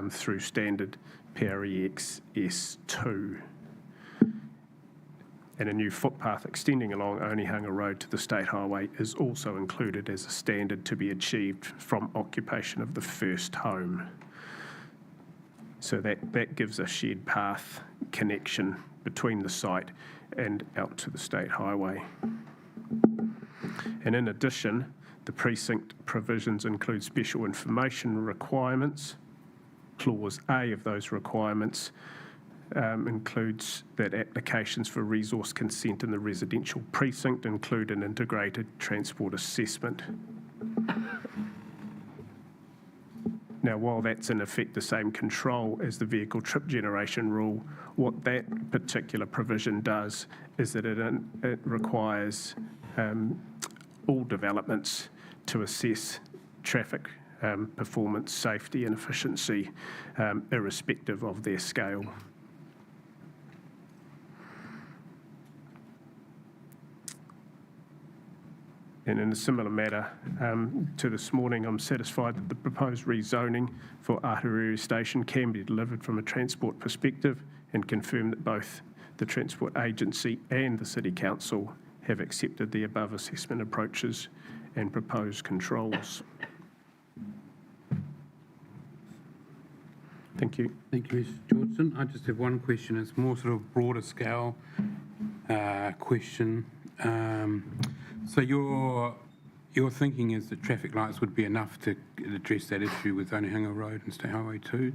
through standard PREX S2. And a new footpath extending along Onehunga Road to the State Highway is also included as a standard to be achieved from occupation of the first home. So that gives a shared path connection between the site and out to the state highway. And in addition, the precinct provisions include special information requirements. Clause A of those requirements includes that applications for resource consent in the residential precinct include an integrated transport assessment. Now, while that's in effect the same control as the vehicle trip generation rule, what that particular provision does is that it requires all developments to assess traffic performance, safety and efficiency, irrespective of their scale. And in a similar matter to this morning, I'm satisfied that the proposed rezoning for Ahuriri Station can be delivered from a transport perspective, and confirm that both the Transport Agency and the City Council have accepted the above assessment approaches and proposed controls. Thank you. Thank you, Mr. Georgeson. I just have one question. It's more sort of broader scale question. So your thinking is that traffic lights would be enough to address that issue with Onehunga Road and State Highway 2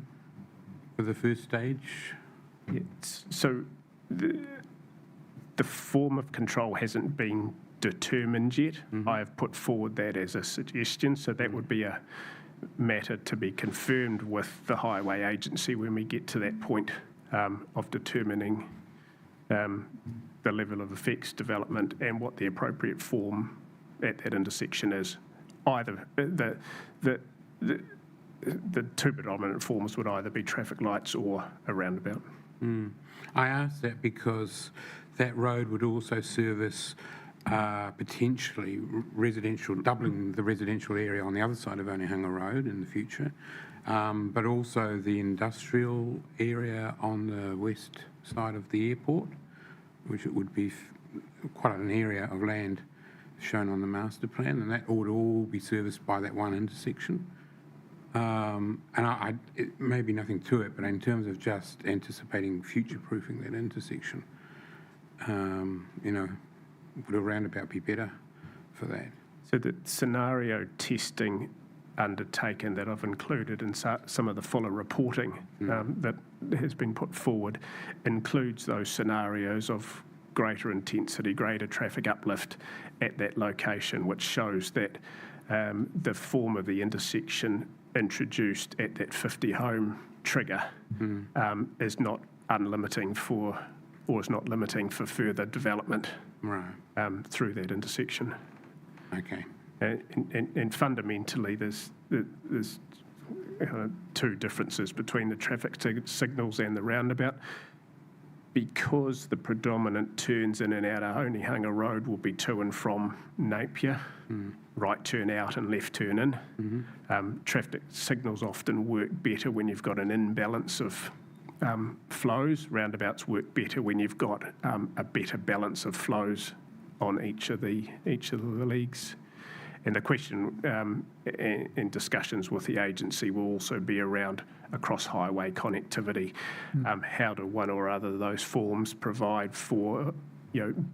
for the first stage? So the form of control hasn't been determined yet. I have put forward that as a suggestion, so that would be a matter to be confirmed with the Highway Agency when we get to that point of determining the level of effects development and what the appropriate form at that intersection is. Either the two predominant forms would either be traffic lights or a roundabout. I asked that because that road would also service potentially residential, doubling the residential area on the other side of Onehunga Road in the future, but also the industrial area on the west side of the airport, which it would be quite an area of land shown on the master plan, and that would all be serviced by that one intersection. And it may be nothing to it, but in terms of just anticipating future-proofing that intersection, would a roundabout be better for that? So the scenario testing undertaken that I've included in some of the fuller reporting that has been put forward includes those scenarios of greater intensity, greater traffic uplift at that location, which shows that the form of the intersection introduced at that 50 home trigger is not unlimiting for, or is not limiting for further development through that intersection. Okay. And fundamentally, there's two differences between the traffic signals and the roundabout. Because the predominant turns in and out of Onehunga Road will be to and from Napier, right turn out and left turn in. Traffic signals often work better when you've got an imbalance of flows. Roundabouts work better when you've got a better balance of flows on each of the legs. And the question in discussions with the agency will also be around across highway connectivity. How do one or other of those forms provide for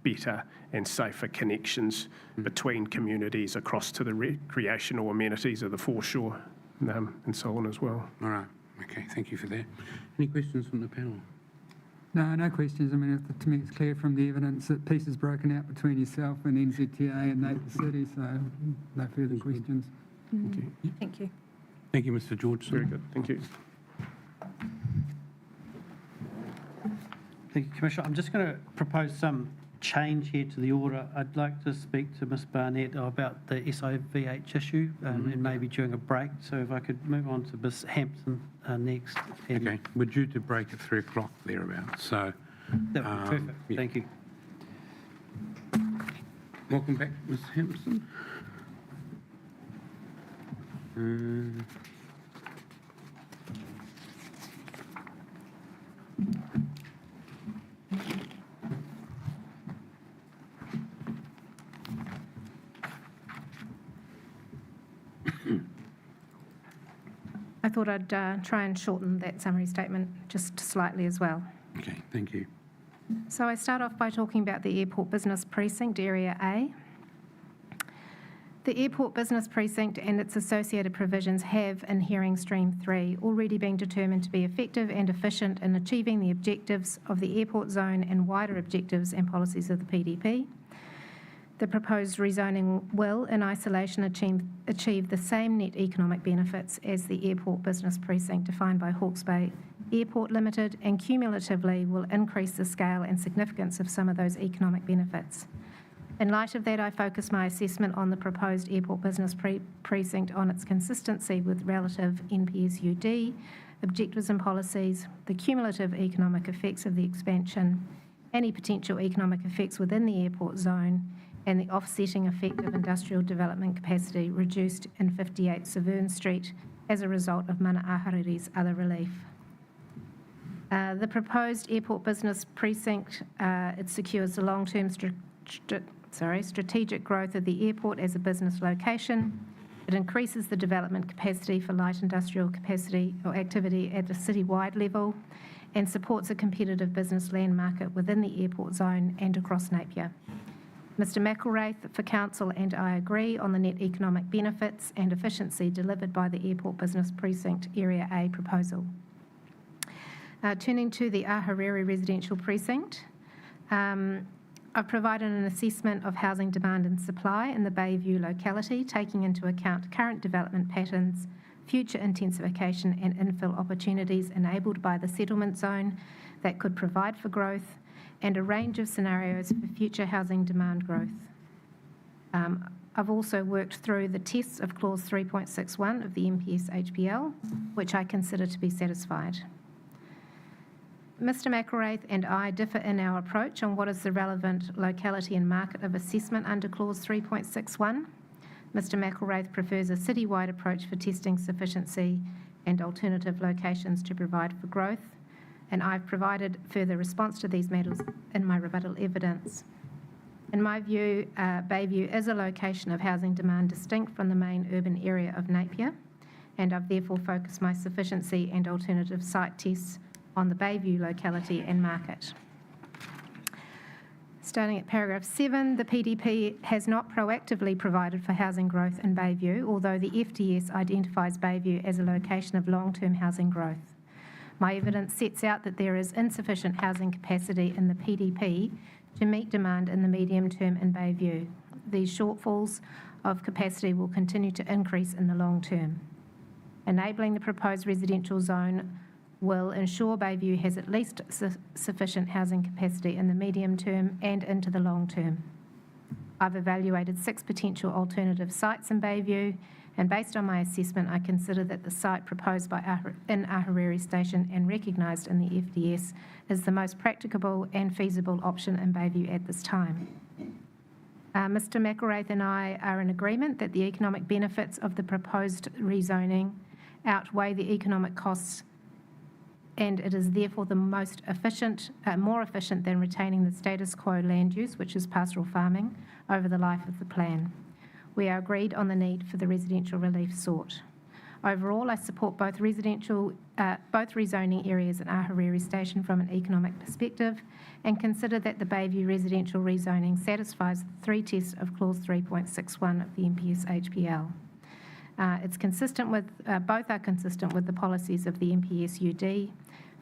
better and safer connections between communities across to the recreational amenities of the foreshore and so on as well. All right. Okay. Thank you for that. Any questions from the panel? No questions. I mean, to me, it's clear from the evidence that peace is broken out between yourself and NZTA and Napier City, so no further questions. Thank you. Thank you. Thank you, Mr. Georgeson. Very good. Thank you. Thank you, Commissioner. I'm just going to propose some change here to the order. I'd like to speak to Ms Barnett about the SIVH issue and maybe during a break. So if I could move on to Ms Hampson next. Okay. We're due to break at 3 o'clock thereabouts, so... That would be perfect. Yeah. Thank you. Welcome back, Ms Hampson. I thought I'd try and shorten that summary statement just slightly as well. Okay, thank you. So I start off by talking about the Airport Business Precinct, Area A. The Airport Business Precinct and its associated provisions have, in Hearing Stream 3, already been determined to be effective and efficient in achieving the objectives of the airport zone and wider objectives and policies of the PDP. The proposed rezoning will, in isolation, achieve the same net economic benefits as the Airport Business Precinct defined by Hawke's Bay Airport Limited, and cumulatively will increase the scale and significance of some of those economic benefits. In light of that, I focus my assessment on the proposed Airport Business Precinct on its consistency with relative NPSUD, objectives and policies, the cumulative economic effects of the expansion, any potential economic effects within the airport zone, and the offsetting effect of industrial development capacity reduced in 58 Severn Street as a result of Mana Ahuriri's other relief. The proposed airport business precinct, it secures the long-term strategic growth of the airport as a business location. It increases the development capacity for light industrial capacity or activity at a city-wide level and supports a competitive business land market within the airport zone and across Napier. Mr McElwraith for Council and I agree on the net economic benefits and efficiency delivered by the Airport Business Precinct Area A proposal. Turning to the Ahuriri Residential Precinct, I've provided an assessment of housing demand and supply in the Bayview locality, taking into account current development patterns, future intensification and infill opportunities enabled by the settlement zone that could provide for growth, and a range of scenarios for future housing demand growth. I've also worked through the tests of Clause 3.61 of the MPS HPL, which I consider to be satisfied. Mr McElwraith and I differ in our approach on what is the relevant locality and market of assessment under Clause 3.61. Mr McElwraith prefers a citywide approach for testing sufficiency and alternative locations to provide for growth, and I've provided further response to these matters in my rebuttal evidence. In my view, Bayview is a location of housing demand distinct from the main urban area of Napier, and I've therefore focused my sufficiency and alternative site tests on the Bayview locality and market. Starting at paragraph 7, the PDP has not proactively provided for housing growth in Bayview, although the FDS identifies Bayview as a location of long-term housing growth. My evidence sets out that there is insufficient housing capacity in the PDP to meet demand in the medium term in Bayview. These shortfalls of capacity will continue to increase in the long term. Enabling the proposed residential zone will ensure Bayview has at least sufficient housing capacity in the medium term and into the long term. I've evaluated 6 potential alternative sites in Bayview, and based on my assessment, I consider that the site proposed in Ahuriri Station and recognised in the FDS is the most practicable and feasible option in Bayview at this time. Mr McElwraith and I are in agreement that the economic benefits of the proposed rezoning outweigh the economic costs, and it is therefore the most efficient, more efficient than retaining the status quo land use, which is pastoral farming, over the life of the plan. We are agreed on the need for the residential relief sought. Overall, I support both rezoning areas in Ahuriri Station from an economic perspective, and consider that the Bayview residential rezoning satisfies the 3 tests of Clause 3.61 of the MPS HPL. It's consistent with, both are consistent with the policies of the MPS UD.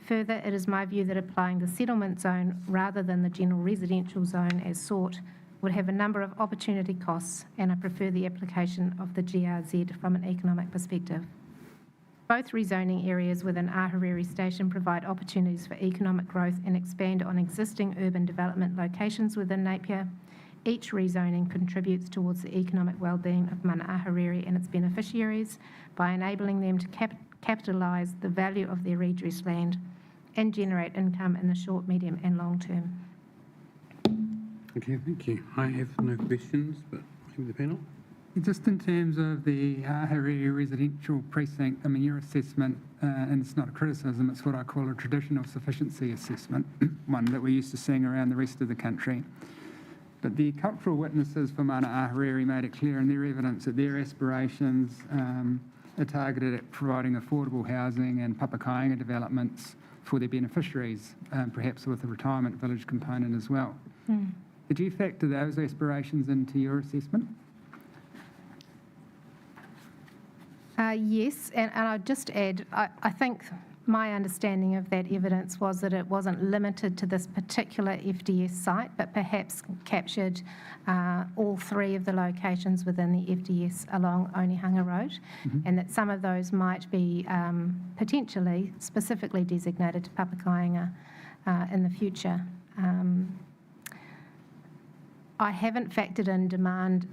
Further, it is my view that applying the settlement zone rather than the general residential zone as sought would have a number of opportunity costs, and I prefer the application of the GRZ from an economic perspective. Both rezoning areas within Ahuriri Station provide opportunities for economic growth and expand on existing urban development locations within Napier. Each rezoning contributes towards the economic well-being of Mana Ahuriri and its beneficiaries by enabling them to capitalise the value of their redress land and generate income in the short, medium and long term. Okay, thank you. I have no questions, but maybe the panel? Just in terms of the Ahuriri Residential Precinct, I mean, your assessment, and it's not a criticism, it's what I call a traditional sufficiency assessment, one that we're used to seeing around the rest of the country. But the cultural witnesses for Mana Ahuriri made it clear in their evidence that their aspirations are targeted at providing affordable housing and papakāinga developments for their beneficiaries, perhaps with a retirement village component as well. Did you factor those aspirations into your assessment? Yes, and I'd just add, I think my understanding of that evidence was that it wasn't limited to this particular FDS site, but perhaps captured all 3 of the locations within the FDS along Onehunga Road, and that some of those might be potentially specifically designated to papakāinga in the future. I haven't factored in demand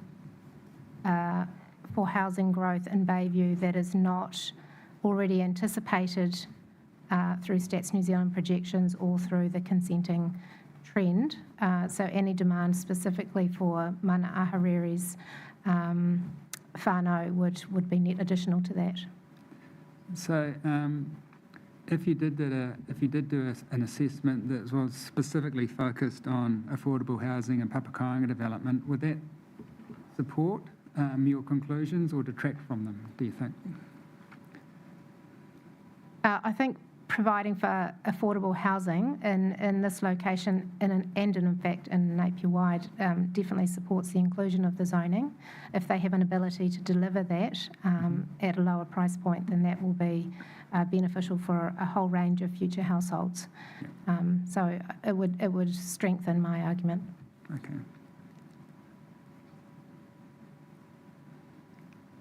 for housing growth in Bayview that is not already anticipated through Stats New Zealand projections or through the consenting trend. So any demand specifically for Mana Ahuriri's whānau would be net additional to that. So if you did do an assessment that was specifically focused on affordable housing and Papakāinga development, would that support your conclusions or detract from them, do you think? I think providing for affordable housing in this location and in fact in Napier Wide definitely supports the inclusion of the zoning. If they have an ability to deliver that at a lower price point, then that will be beneficial for a whole range of future households. So it would strengthen my argument. Okay.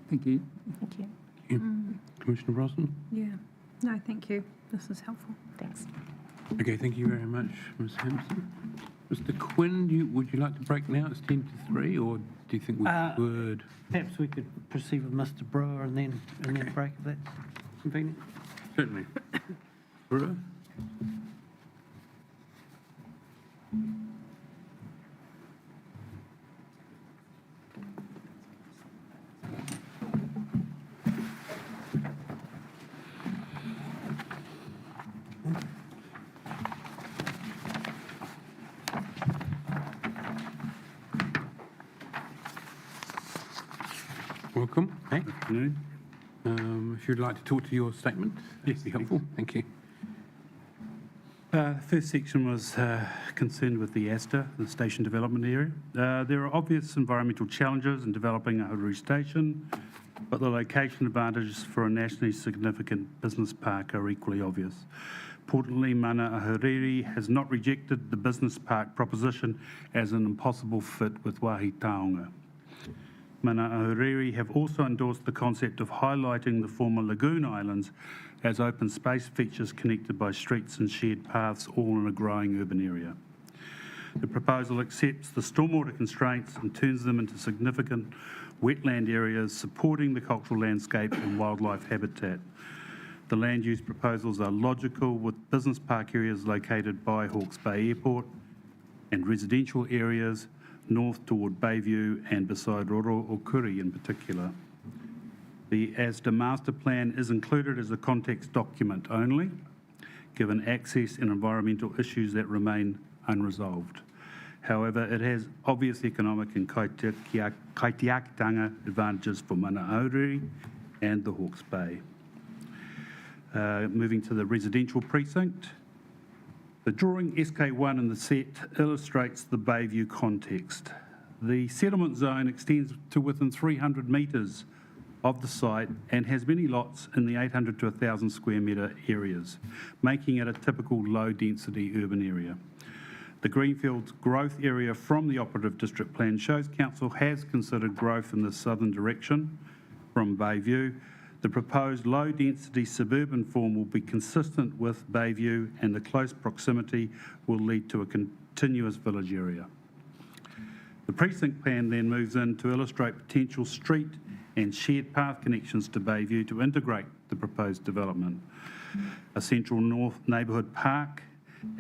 Thank you. Thank you. Commissioner Brosnan? Yeah, no, thank you. This is helpful. Thanks. Okay, thank you very much, Ms Hampson. Mr Quinn, would you like to break now? It's 10 to 3, or do you think we would? Perhaps we could proceed with Mr Brewer and then break if that's convenient. Certainly. Brewer? Welcome. Hey. Afternoon. If you'd like to talk to your statement, that'd be helpful. Thank you. The first section was concerned with the ASTA, the station development area. There are obvious environmental challenges in developing Ahuriri Station, but the location advantages for a nationally significant business park are equally obvious. Importantly, Mana Ahuriri has not rejected the business park proposition as an impossible fit with Wāhi Taonga. Mana Ahuriri have also endorsed the concept of highlighting the former lagoon islands as open space features connected by streets and shared paths, all in a growing urban area. The proposal accepts the stormwater constraints and turns them into significant wetland areas supporting the cultural landscape and wildlife habitat. The land use proposals are logical, with business park areas located by Hawke's Bay Airport and residential areas north toward Bayview and beside Roro Okuri in particular. The ASDA master plan is included as a context document only, given access and environmental issues that remain unresolved. However, it has obvious economic and kaitiakitanga advantages for Mana Ahuriri and the Hawke's Bay. Moving to the residential precinct. The drawing SK1 in the set illustrates the Bayview context. The settlement zone extends to within 300 metres of the site and has many lots in the 800 to 1,000 square metre areas, making it a typical low-density urban area. The Greenfields growth area from the operative district plan shows council has considered growth in the southern direction from Bayview. The proposed low-density suburban form will be consistent with Bayview, and the close proximity will lead to a continuous village area. The precinct plan then moves in to illustrate potential street and shared path connections to Bayview to integrate the proposed development. A central north neighbourhood park,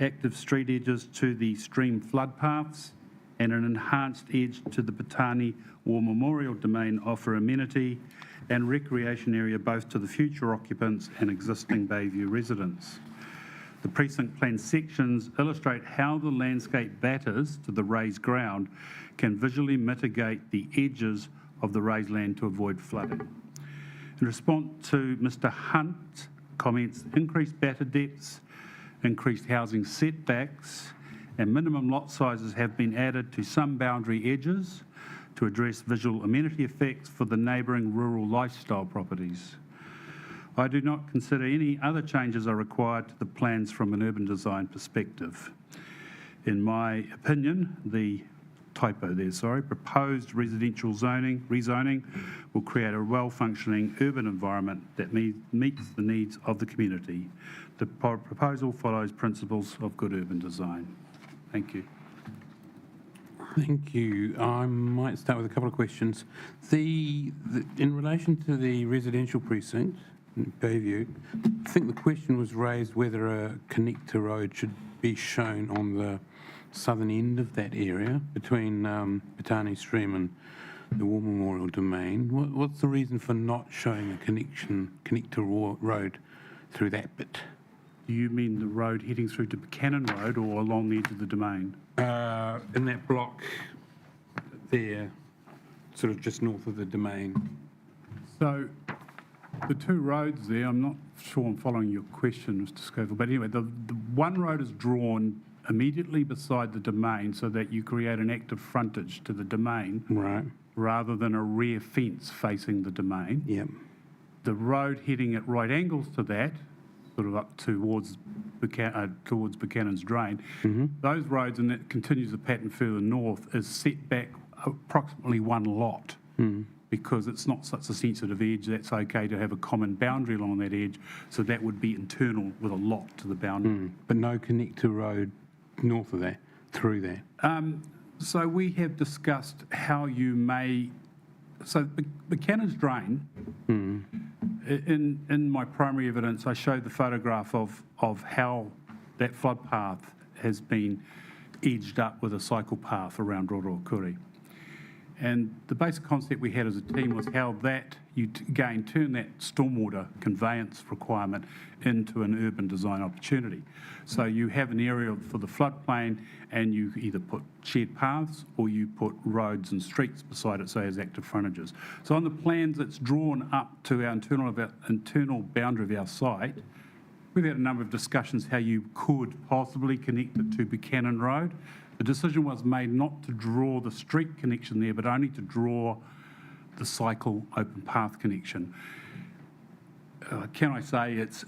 active street edges to the stream flood paths, and an enhanced edge to the Patani War Memorial Domain offer amenity and recreation area both to the future occupants and existing Bayview residents. The precinct plan sections illustrate how the landscape batters to the raised ground can visually mitigate the edges of the raised land to avoid flooding. In response to Mr Hunt's comments, increased batter depths, increased housing setbacks, and minimum lot sizes have been added to some boundary edges to address visual amenity effects for the neighbouring rural lifestyle properties. I do not consider any other changes are required to the plans from an urban design perspective. In my opinion, the proposed residential rezoning will create a well-functioning urban environment that meets the needs of the community. The proposal follows principles of good urban design. Thank you. Thank you. I might start with a couple of questions. In relation to the residential precinct in Bayview, I think the question was raised whether a connector road should be shown on the southern end of that area between Petani Stream and the War Memorial Domain. What's the reason for not showing a connector road through that bit? Do you mean the road heading through to Buchanan Road or along the edge of the domain? In that block there, sort of just north of the domain. So the two roads there, I'm not sure I'm following your question, Mr. Scoville, but anyway, the one road is drawn immediately beside the domain so that you create an active frontage to the domain. Right. Rather than a rear fence facing the domain. Yep. The road heading at right angles to that, sort of up towards Buchanan's Drain, those roads, and that continues the pattern further north, is set back approximately one lot. Because it's not such a sensitive edge, that's okay to have a common boundary along that edge, so that would be internal with a lot to the boundary. But no connector road north of that, through that? So we have discussed how you may, so Buchanan's Drain, in my primary evidence, I showed the photograph of how that flood path has been edged up with a cycle path around Rorokuri. And the basic concept we had as a team was how that, you again turn that stormwater conveyance requirement into an urban design opportunity. So you have an area for the floodplain and you either put shared paths or you put roads and streets beside it, say as active frontages. So on the plans it's drawn up to our internal boundary of our site. We've had a number of discussions how you could possibly connect it to Buchanan Road. The decision was made not to draw the street connection there, but only to draw the cycle open path connection. Can I say it's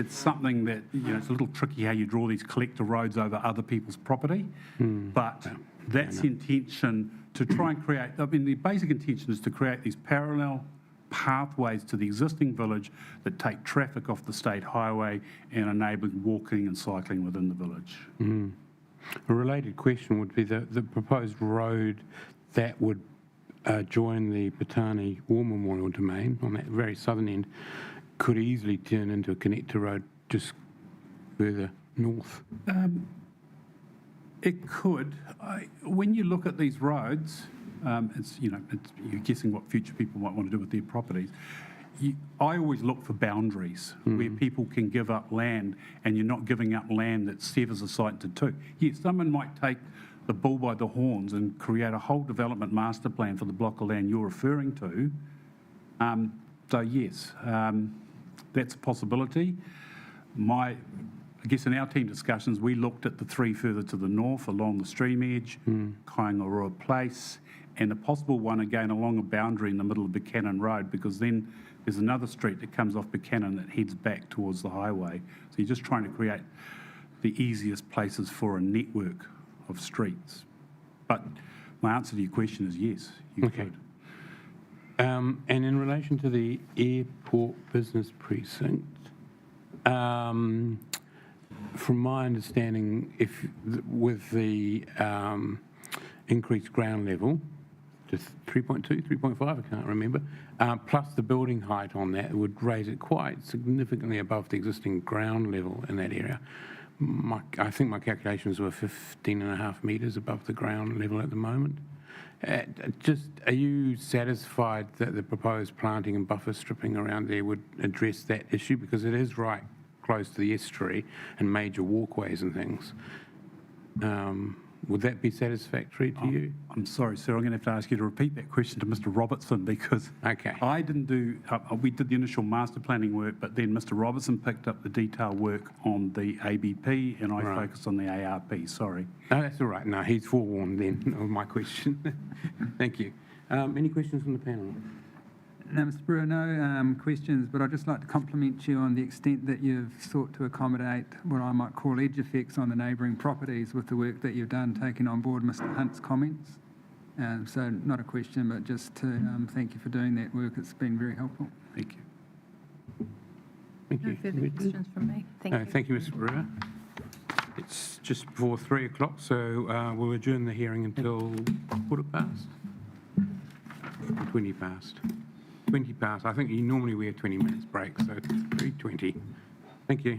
something that, it's a little tricky how you draw these collector roads over other people's property, but that's the intention to try and create, the basic intention is to create these parallel pathways to the existing village that take traffic off the state highway and enabling walking and cycling within the village. A related question would be the proposed road that would join the Petani War Memorial Domain on that very southern end could easily turn into a connector road just further north. It could. When you look at these roads, you're guessing what future people might want to do with their properties. I always look for boundaries where people can give up land and you're not giving up land that severs a site into two. Yes, someone might take the bull by the horns and create a whole development master plan for the block of land you're referring to. So yes, that's a possibility. I guess in our team discussions, we looked at the three further to the north along the stream edge, Kaingaroa Place, and a possible one again along a boundary in the middle of Buchanan Road, because then there's another street that comes off Buchanan that heads back towards the highway. So you're just trying to create the easiest places for a network of streets. But my answer to your question is yes, you could. And in relation to the airport business precinct, from my understanding, with the increased ground level, to 3.2, 3.5, I can't remember, plus the building height on that would raise it quite significantly above the existing ground level in that area. I think my calculations were 15.5 metres above the ground level at the moment. Are you satisfied that the proposed planting and buffer stripping around there would address that issue? Because it is right close to the estuary and major walkways and things. Would that be satisfactory to you? I'm sorry, sir, I'm going to have to ask you to repeat that question to Mr. Robertson, because I didn't do, we did the initial master planning work, but then Mr. Robertson picked up the detailed work on the ABP and I focused on the ARP, sorry. No, that's all right. No, he's forewarned then of my question. Thank you. Any questions from the panel? No, Mr. Brewer, no questions, but I'd just like to compliment you on the extent that you've sought to accommodate what I might call edge effects on the neighbouring properties with the work that you've done, taking on board Mr. Hunt's comments. So not a question, but just to thank you for doing that work. It's been very helpful. Thank you. Thank you. No further questions from me. Thank you. Thank you, Mr. Brewer. It's just before 3 o'clock, so we'll adjourn the hearing until 20 past. 20 past. I think normally we have 20 minutes break, so it's 3:20. Thank you.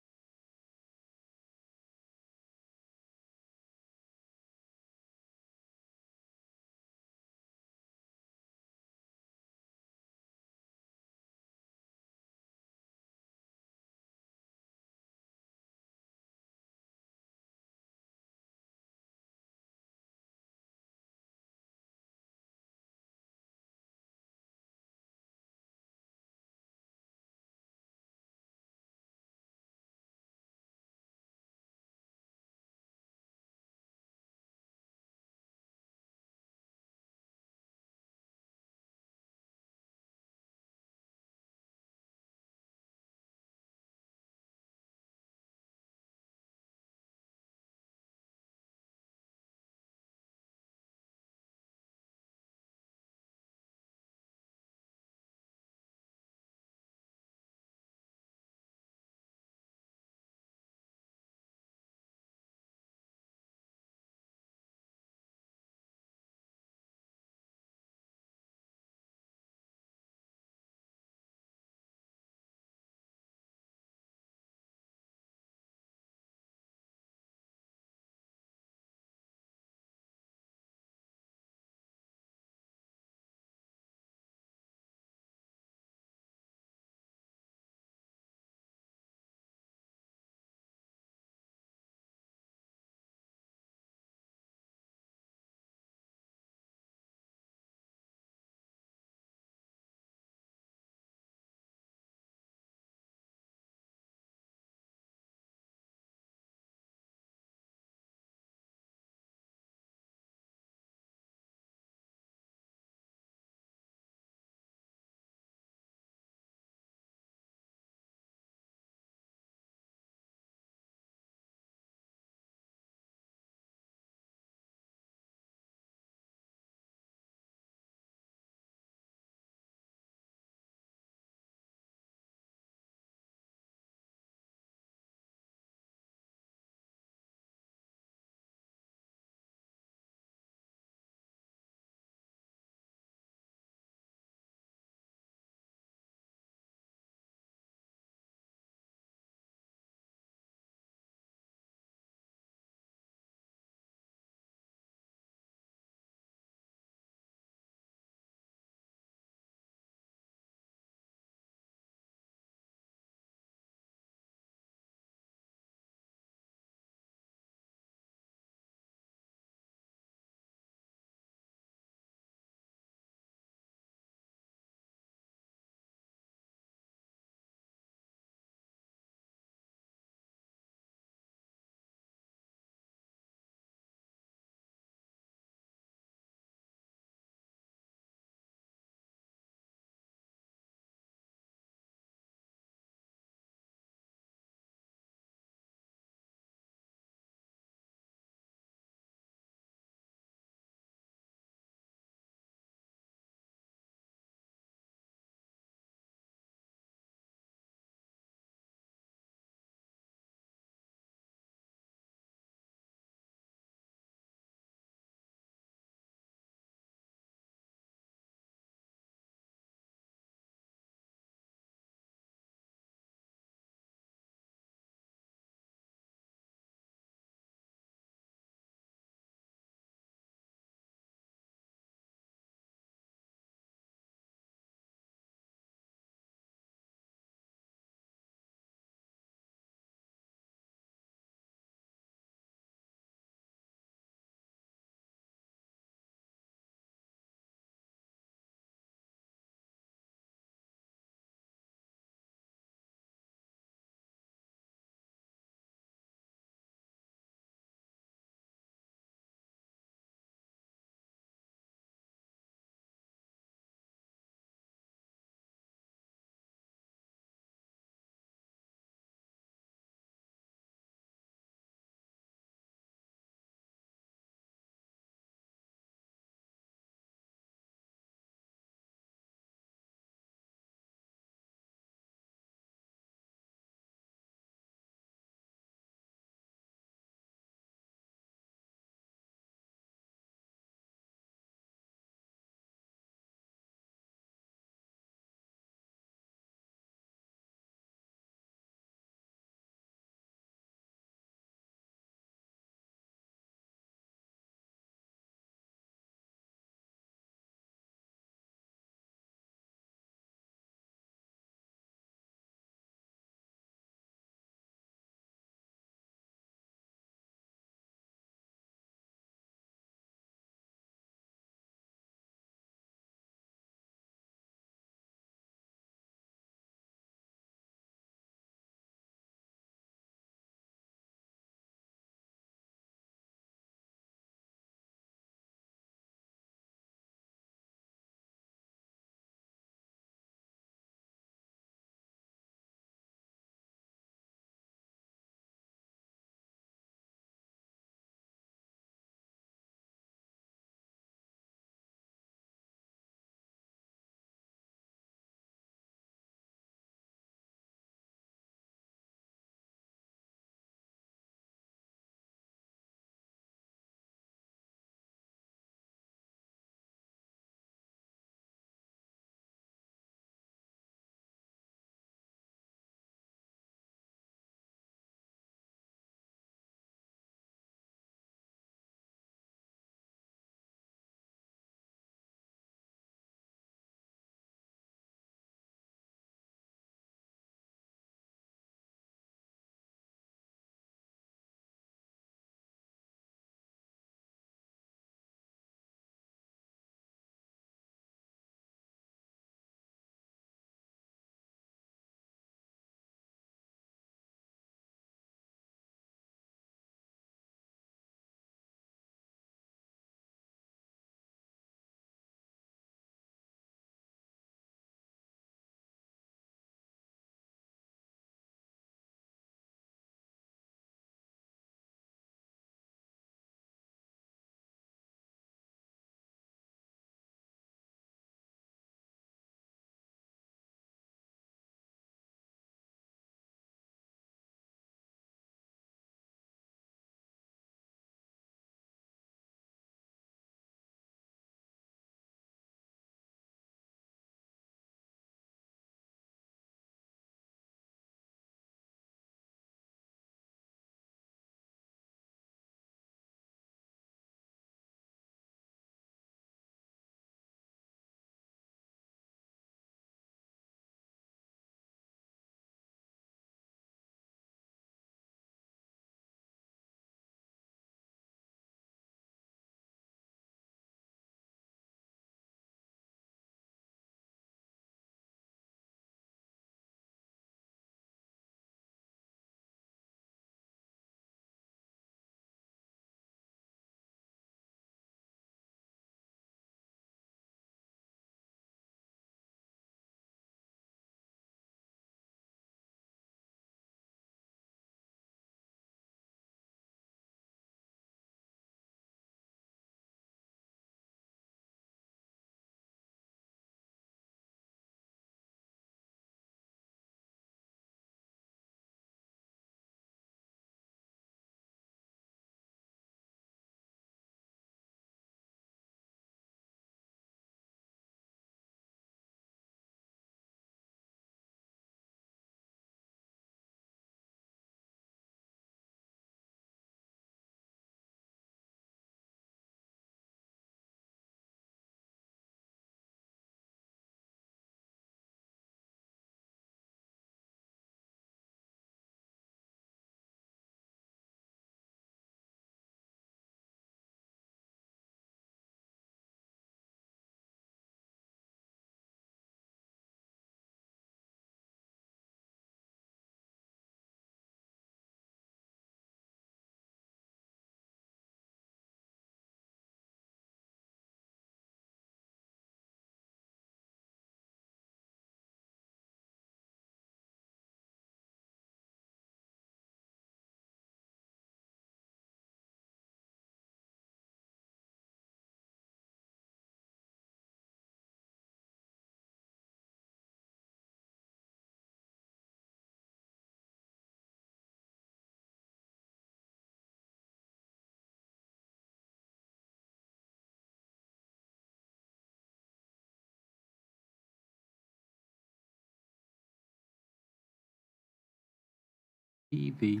the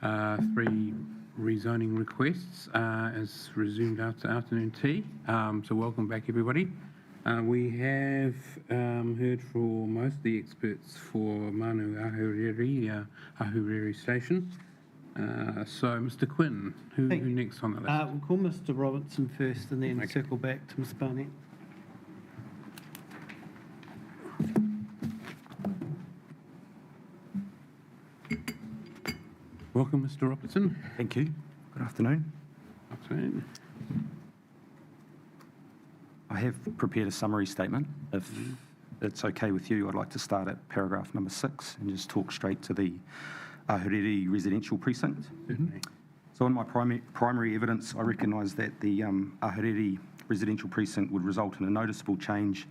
3 rezoning requests as resumed after afternoon tea. So welcome back, everybody. We have heard from most of the experts for Manu Ahuriri Station. So, Mr. Quinn, who next on the list? We'll call Mr. Robertson first and then circle back to Ms. Barnett. Welcome, Mr. Robertson. Thank you. Good afternoon. Afternoon. I have prepared a summary statement. If it's okay with you, I'd like to start at paragraph number 6 and just talk straight to the Ahuriri residential precinct. Certainly. So in my primary evidence, I recognise that the Ahuriri residential precinct would result in a noticeable change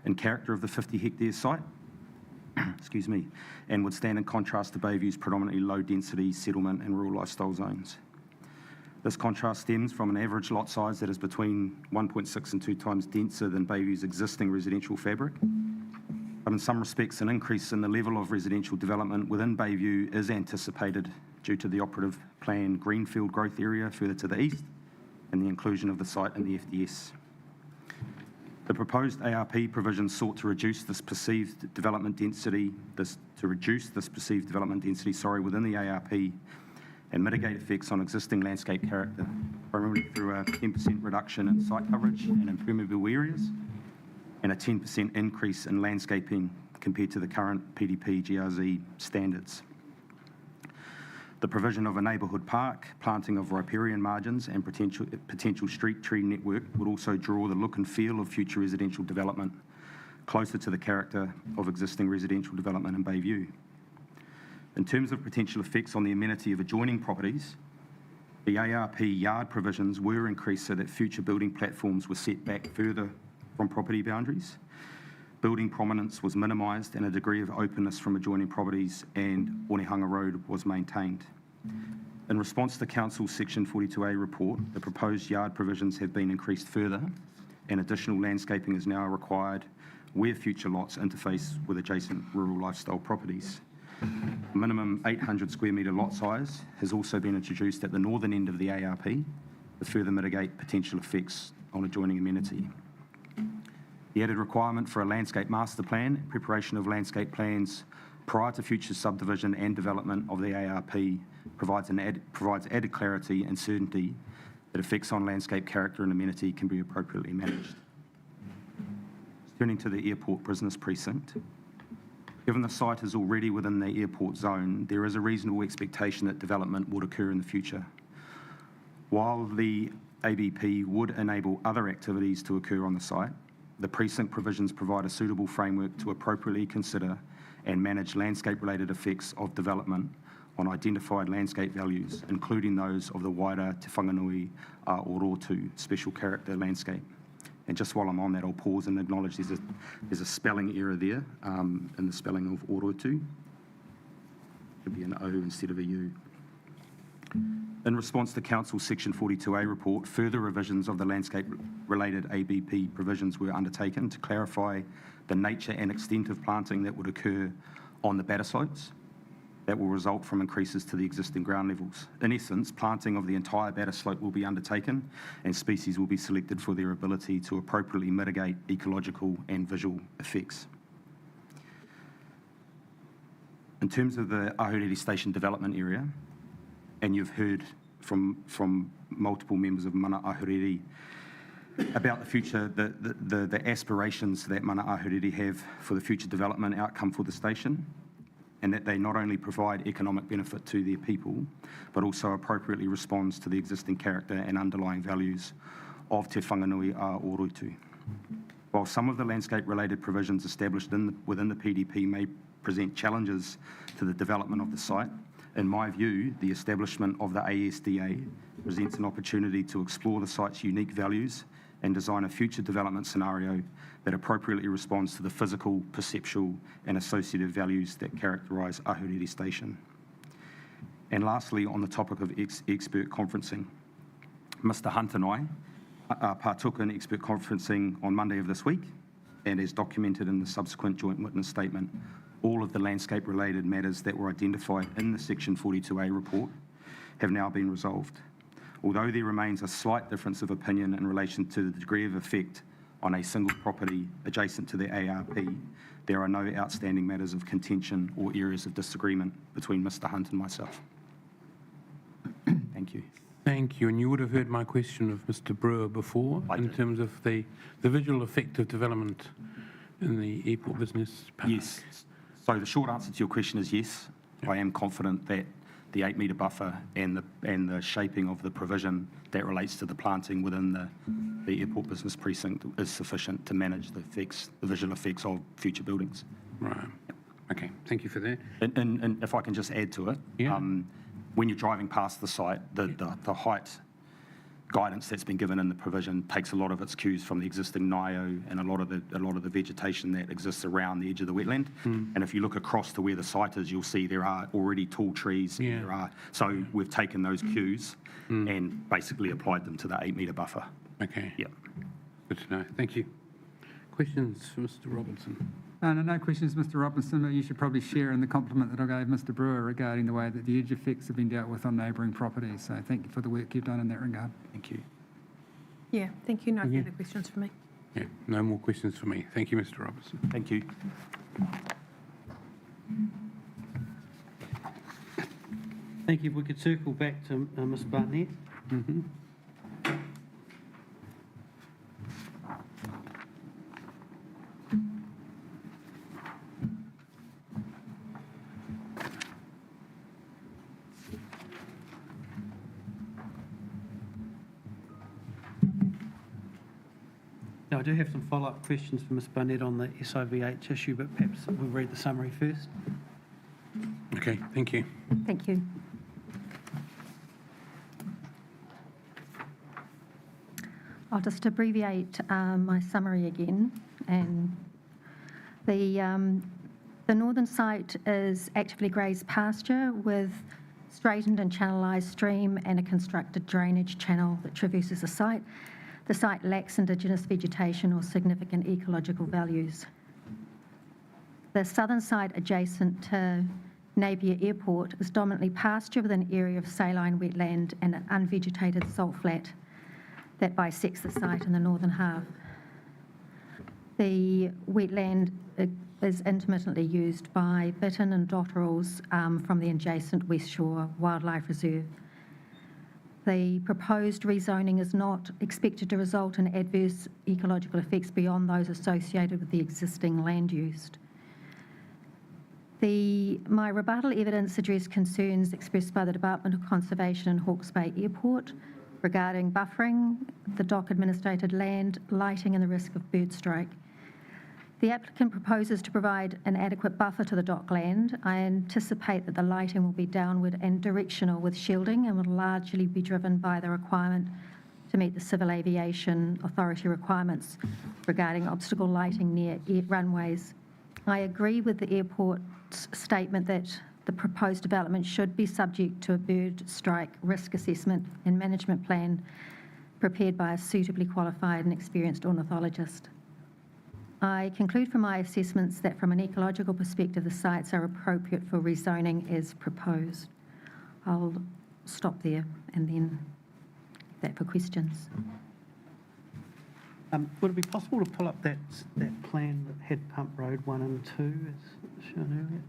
in character of the 50-hectare site, excuse me, and would stand in contrast to Bayview's predominantly low-density settlement and rural lifestyle zones. This contrast stems from an average lot size that is between 1.6 and 2 times denser than Bayview's existing residential fabric. But in some respects, an increase in the level of residential development within Bayview is anticipated due to the operative plan greenfield growth area further to the east and the inclusion of the site in the FDS. The proposed ARP provisions sought to reduce this perceived development density, within the ARP and mitigate effects on existing landscape character, primarily through a 10% reduction in site coverage and impermeable areas, and a 10% increase in landscaping compared to the current PDP GRZ standards. The provision of a neighbourhood park, planting of riparian margins and potential street tree network would also draw the look and feel of future residential development closer to the character of existing residential development in Bayview. In terms of potential effects on the amenity of adjoining properties, the ARP yard provisions were increased so that future building platforms were set back further from property boundaries. Building prominence was minimised and a degree of openness from adjoining properties and Onehunga Road was maintained. In response to Council's Section 42A report, the proposed yard provisions have been increased further and additional landscaping is now required where future lots interface with adjacent rural lifestyle properties. A minimum 800 square metre lot size has also been introduced at the northern end of the ARP to further mitigate potential effects on adjoining amenity. The added requirement for a landscape master plan, preparation of landscape plans prior to future subdivision and development of the ARP provides added clarity and certainty that effects on landscape character and amenity can be appropriately managed. Turning to the airport business precinct. Given the site is already within the airport zone, there is a reasonable expectation that development would occur in the future. While the ABP would enable other activities to occur on the site, the precinct provisions provide a suitable framework to appropriately consider and manage landscape-related effects of development on identified landscape values, including those of the wider Te Whanganui Orotu special character landscape. And just while I'm on that, I'll pause and acknowledge there's a spelling error there in the spelling of Orotu. It should be an O instead of a U. In response to Council's Section 42A report, further revisions of the landscape-related ABP provisions were undertaken to clarify the nature and extent of planting that would occur on the batter slopes that will result from increases to the existing ground levels. In essence, planting of the entire batter slope will be undertaken and species will be selected for their ability to appropriately mitigate ecological and visual effects. In terms of the Ahuriri Station development area, and you've heard from multiple members of Mana Ahuriri about the future, the aspirations that Mana Ahuriri have for the future development outcome for the station, and that they not only provide economic benefit to their people, but also appropriately responds to the existing character and underlying values of Te Whanganui a Orotu. While some of the landscape-related provisions established within the PDP may present challenges to the development of the site, in my view, the establishment of the ASDA presents an opportunity to explore the site's unique values and design a future development scenario that appropriately responds to the physical, perceptual and associative values that characterise Ahuriri Station. And lastly, on the topic of expert conferencing, Mr Hunt and I partook in expert conferencing on Monday of this week, and as documented in the subsequent joint witness statement, all of the landscape-related matters that were identified in the Section 42A report have now been resolved. Although there remains a slight difference of opinion in relation to the degree of effect on a single property adjacent to the ARP, there are no outstanding matters of contention or areas of disagreement between Mr Hunt and myself. Thank you. Thank you. And you would have heard my question of Mr Brewer before in terms of the visual effect of development in the airport business park. Yes. So the short answer to your question is yes. I am confident that the 8 metre buffer and the shaping of the provision that relates to the planting within the airport business precinct is sufficient to manage the visual effects of future buildings. Right. Yep. Okay. Thank you for that. And if I can just add to it, when you're driving past the site, the height guidance that's been given in the provision takes a lot of its cues from the existing NIO and a lot of the vegetation that exists around the edge of the wetland. And if you look across to where the site is, you'll see there are already tall trees. So we've taken those cues and basically applied them to the 8 metre buffer. Okay. Yep. Good to know. Thank you. Questions for Mr Robinson? No questions, Mr Robinson, but you should probably share in the compliment that I gave Mr Brewer regarding the way that the edge effects have been dealt with on neighbouring properties. So thank you for the work you've done in that regard. Thank you. Yeah, thank you. No further questions for me. Yeah, no more questions for me. Thank you, Mr Robinson. Thank you. Thank you. If we could circle back to Ms Barnett. Now, I do have some follow-up questions for Ms Barnett on the SIVH issue, but perhaps we'll read the summary first. Okay, thank you. Thank you. I'll just abbreviate my summary again. And the northern site is actively grazed pasture with straightened and channelized stream and a constructed drainage channel that traverses the site. The site lacks indigenous vegetation or significant ecological values. The southern site adjacent to Napier Airport is dominantly pasture with an area of saline wetland and an unvegetated salt flat that bisects the site in the northern half. The wetland is intermittently used by bittern and dotterels from the adjacent West Shore Wildlife Reserve. The proposed rezoning is not expected to result in adverse ecological effects beyond those associated with the existing land use. My rebuttal evidence addressed concerns expressed by the Department of Conservation and Hawke's Bay Airport regarding buffering, the dock administrated land, lighting and the risk of bird strike. The applicant proposes to provide an adequate buffer to the dock land. I anticipate that the lighting will be downward and directional with shielding and will largely be driven by the requirement to meet the Civil Aviation Authority requirements regarding obstacle lighting near runways. I agree with the airport's statement that the proposed development should be subject to a bird strike risk assessment and management plan prepared by a suitably qualified and experienced ornithologist. I conclude from my assessments that from an ecological perspective, the sites are appropriate for rezoning as proposed. I'll stop there and then that for questions. Would it be possible to pull up that plan that had Pump Road 1 and 2 as shown earlier?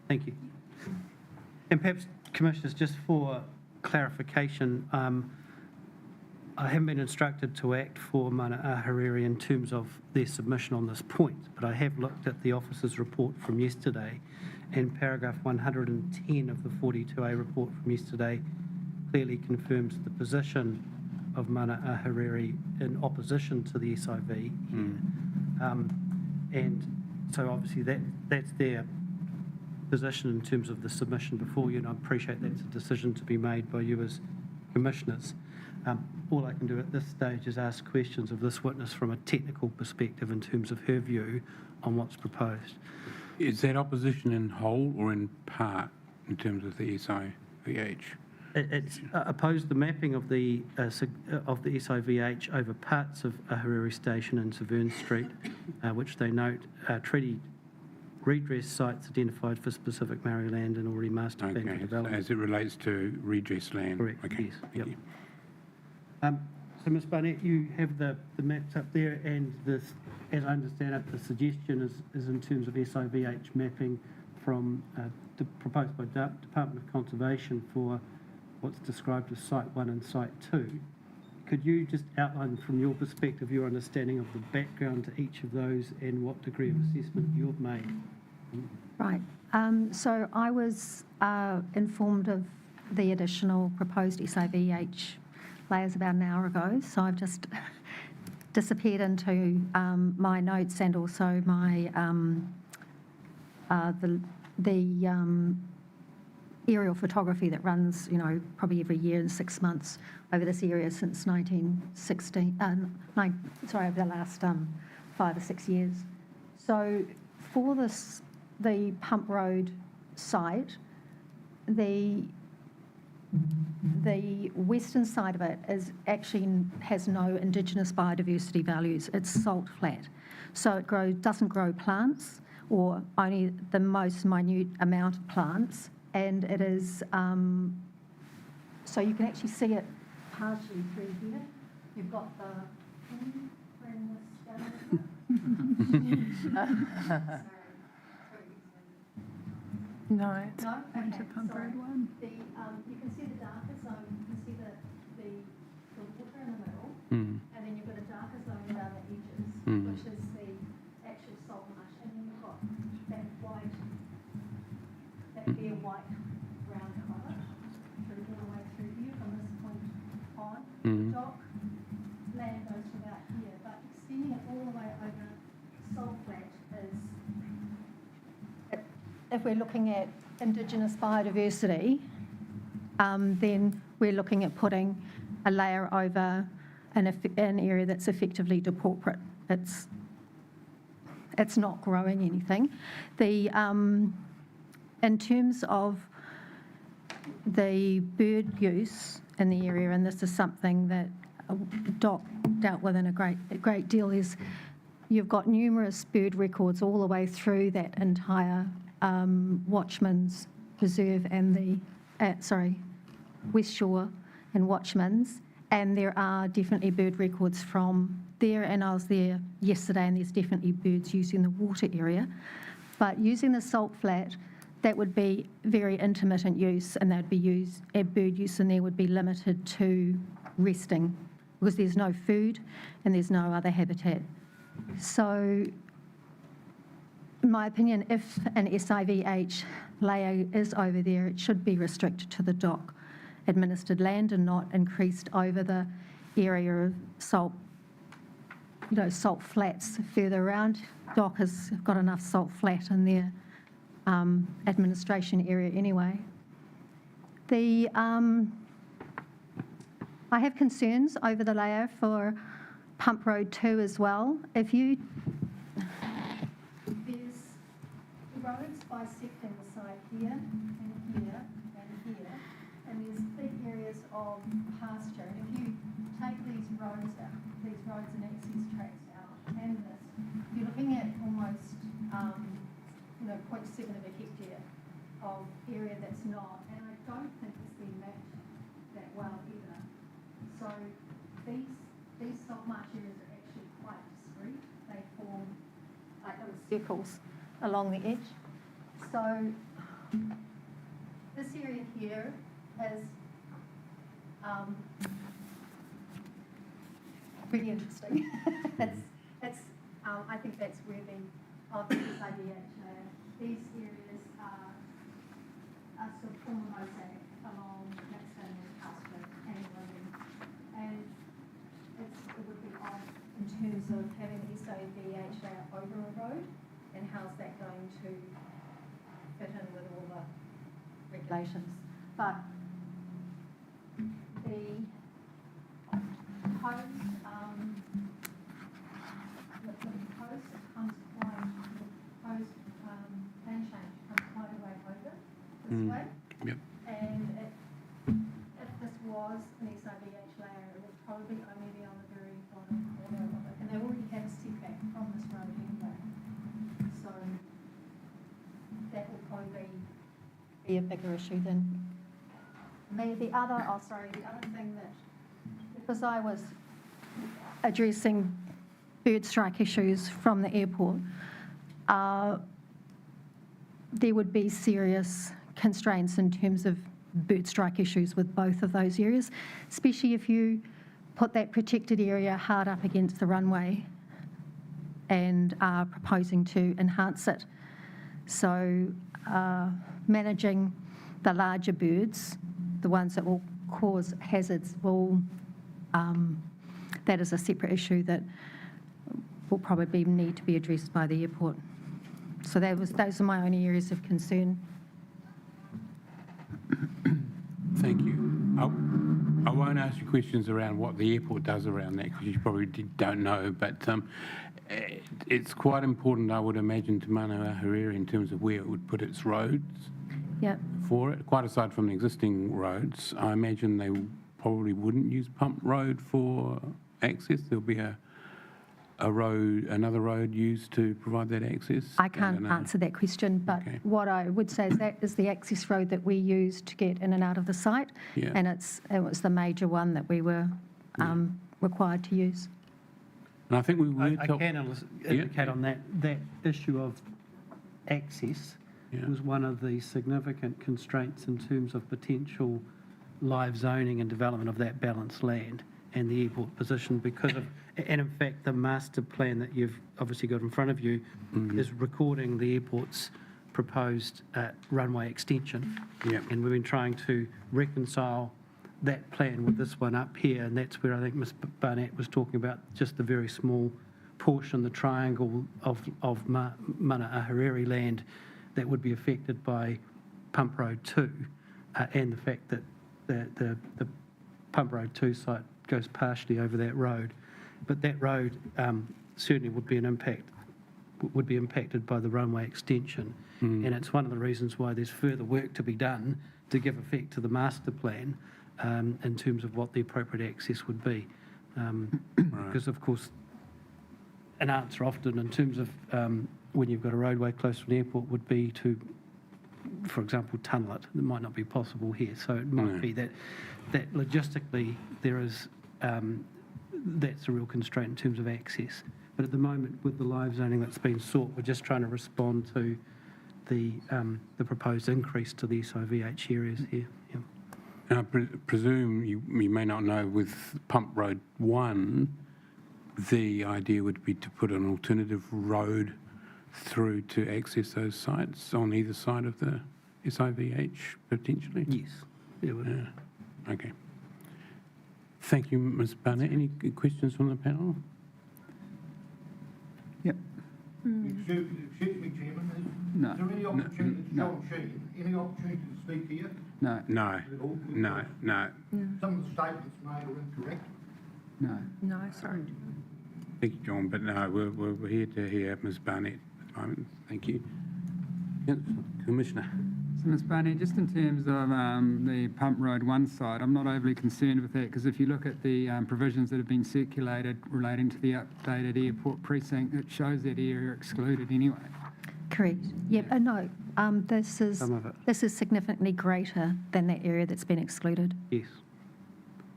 Thank you. And perhaps, Commissioners, just for clarification, I haven't been instructed to act for Mana Ahuriri in terms of their submission on this point, but I have looked at the officer's report from yesterday, and paragraph 110 of the 42A report from yesterday clearly confirms the position of Mana Ahuriri in opposition to the SIV here. And so obviously that's their position in terms of the submission before you, and I appreciate that's a decision to be made by you as Commissioners. All I can do at this stage is ask questions of this witness from a technical perspective in terms of her view on what's proposed. Is that opposition in whole or in part in terms of the SIVH? It's opposed the mapping of the SIVH over parts of Ahuriri Station and Severn Street, which they note treaty redress sites identified for specific Maori land and already master planned for Okay, development. as it relates to redress land? Correct, Okay, yes, thank yep. you. So, Ms Barnett, you have the maps up there, and this, as I understand it, the suggestion is in terms of SIVH mapping from, proposed by Department of Conservation for what's described as Site 1 and Site 2. Could you just outline from your perspective your understanding of the background to each of those and what degree of assessment you've made? Right. So I was informed of the additional proposed SIVH layers about an hour ago, so I've just disappeared into my notes and also my the aerial photography that runs, probably every year in 6 months over this area since 1916, over the last 5 or 6 years. So for the Pump Road site, the western side of it has no Indigenous biodiversity values. It's salt flat. So it doesn't grow plants or only the most minute amount of plants. And it is, so you can actually see it partially through here. You've got the, can you bring this down? No, it's No? into Okay, Pump sorry. Road 1. You can see the darker zone, you can see the water in the middle, Mm. and then you've got a darker zone around the edges, Mm. which is the actual salt marsh, and then you've got that white, that bare white ground colour, through all the way through here from this point on. Mm. The dock land goes to about here, but extending it all the way over Salt Flat is, if we're looking at Indigenous biodiversity, then we're looking at putting a layer over an area that's effectively depauperate. It's not growing anything. In terms of the bird use in the area, and this is something that DOC dealt with in a great deal, is you've got numerous bird records all the way through that entire Watchman's Preserve and the, West Shore and Watchman's, and there are definitely bird records from there, and I was there yesterday, and there's definitely birds using the water area. But using the salt flat, that would be very intermittent use, and bird use in there would be limited to resting, because there's no food and there's no other habitat. So in my opinion, if an SIVH layer is over there, it should be restricted to the DOC administered land and not increased over the area of salt flats further around. DOC has got enough salt flat in their administration area anyway. I have concerns over the layer for Pump Road 2 as well. There's roads bisecting the site here and here and here, and there's big areas of pasture. And if you take these roads and access tracks out and this, you're looking at almost 0.7 of a hectare of area that's not, and I don't think it's been mapped that well either. So these salt marsh areas are actually quite discrete. They form like little circles along the edge. So this area here is really interesting. I think that's where the SIVH layer. These areas are sort of form a mosaic along Maxton and Casper and London. And it would be odd in terms of having the SIVH layer over a road, and how's that going to fit in with all the regulations. But the proposed that comes quite, the proposed way. Yep. And if this was an SIVH layer, it would probably only be on the very bottom corner of it. And they already have a setback from this road anyway. So that would probably be a bigger issue than me. The other thing that, because I was addressing bird strike issues from the airport, there would be serious constraints in terms of bird strike issues with both of those areas, especially if you put that protected area hard up against the runway and are proposing to enhance it. So managing the larger birds, the ones that will cause hazards, that is a separate issue that will probably need to be addressed by the airport. So those are my only areas of concern. Thank you. I won't ask you questions around what the airport does around that, because you probably don't know, but it's quite important, I would imagine, to Mana Ahuriri in terms of where it would put its roads for it. Quite aside from the existing roads, I imagine they probably wouldn't use Pump Road for access. There'll be another road used to provide that access. I can't answer that question, but what I would say is that is the access road that we use to get in and out of the site, and it was the major one that we were required to use. And I think we were... I can indicate on that issue of access was one of the significant constraints in terms of potential live zoning and development of that balanced land and the airport position, because of, and in fact the master plan that you've obviously got in front of you is recording the airport's proposed runway extension. And we've been trying to reconcile that plan with this one up here, and that's where I think Ms Barnett was talking about just the very small portion, the triangle of Mana Ahuriri land that would be affected by Pump Road 2, and the fact that the Pump Road 2 site goes partially over that road. But that road certainly would be impacted by the runway extension. And it's one of the reasons why there's further work to be done to give effect to the master plan in terms of what the appropriate access would be. Because, of course, an answer often in terms of when you've got a roadway close to an airport would be to, for example, tunnel it. It might not be possible here. So it might be that logistically there is, that's a real constraint in terms of access. But at the moment, with the live zoning that's been sought, we're just trying to respond to the proposed increase to the SIVH areas here. And I presume you may not know, with Pump Road 1, the idea would be to put an alternative road through to access those sites on either side of the SIVH, potentially? Yes. It would. Yeah. Okay. Thank you, Ms Barnett. Any questions from the panel? Yep. Excuse me, Chairman. No. Is there any opportunity, John Sheen, any opportunity to speak here? No. No. No. No. Some of the statements made are incorrect. No. No, sorry. Thank you, John, but no, we're here to hear Ms Barnett at the moment. Thank you. Yes, Commissioner. So, Ms Barnett, just in terms of the Pump Road 1 site, I'm not overly concerned with that, because if you look at the provisions that have been circulated relating to the updated airport precinct, it shows that area excluded anyway. Correct. Yep. No. This is significantly greater than that area that's been excluded. Yes.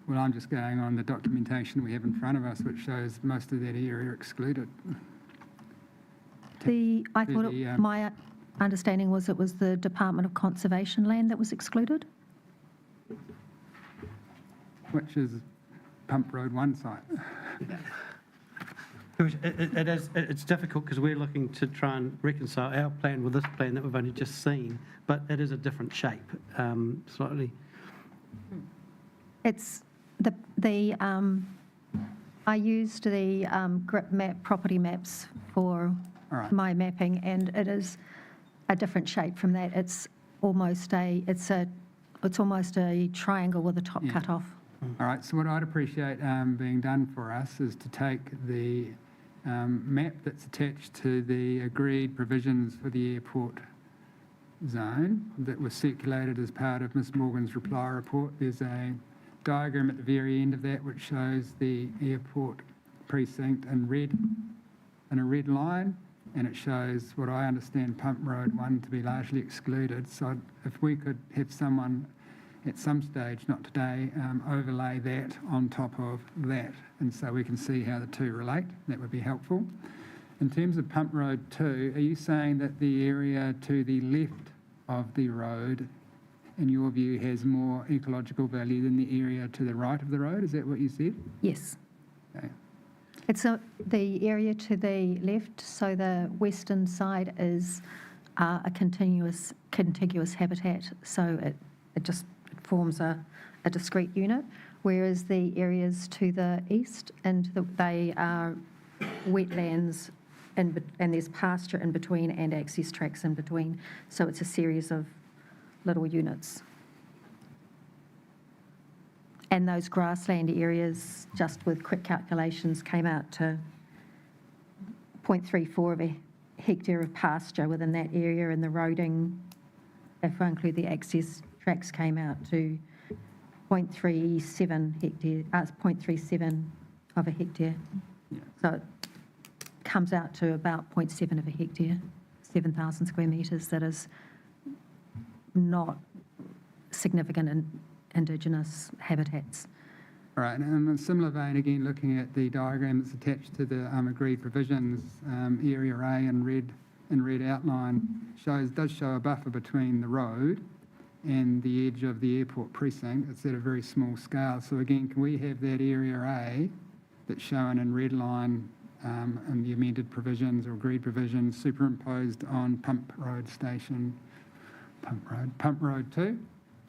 Well, I'm just going on the documentation we have in front of us, which shows most of that area excluded. My understanding was it was the Department of Conservation land that was excluded. Which is Pump Road 1 site. It's difficult because we're looking to try and reconcile our plan with this plan that we've only just seen, but it is a different shape, slightly. It's I used the GRIP map, property maps for my mapping, and it is a different shape from that. It's almost a triangle with a top cut off. All right, so what I'd appreciate being done for us is to take the map that's attached to the agreed provisions for the airport zone that was circulated as part of Ms Morgan's reply report. There's a diagram at the very end of that which shows the airport precinct in a red line, and it shows what I understand Pump Road 1 to be largely excluded. So if we could have someone at some stage, not today, overlay that on top of that, and so we can see how the two relate, that would be helpful. In terms of Pump Road 2, are you saying that the area to the left of the road, in your view, has more ecological value than the area to the right of the road? Is that what you said? Yes. Okay. It's the area to the left, so the western side is a contiguous habitat, so it just forms a discrete unit, whereas the areas to the east, they are wetlands, and there's pasture in between and access tracks in between, so it's a series of little units. And those grassland areas, just with quick calculations, came out to 0.34 of a hectare of pasture within that area, and the roading, if I include the access tracks, came out to 0.37 of a hectare. Yeah. So it comes out to about 0.7 of a hectare, 7,000 square metres. That is not significant in Indigenous habitats. All right, and in a similar vein, again, looking at the diagram that's attached to the agreed provisions, Area A in red outline does show a buffer between the road and the edge of the airport precinct. It's at a very small scale. So again, can we have that Area A that's shown in red line in the amended provisions or agreed provisions superimposed on Pump Road 2?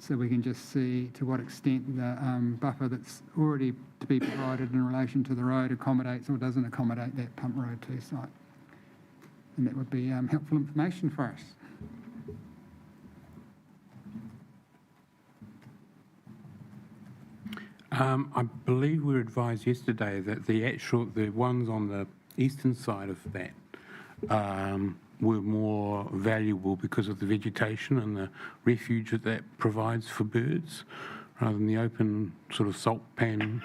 So we can just see to what extent the buffer that's already to be provided in relation to the road accommodates or doesn't accommodate that Pump Road 2 site. And that would be helpful information for us. I believe we were advised yesterday that the ones on the eastern side of that were more valuable because of the vegetation and the refuge that provides for birds, rather than the open sort of salt pan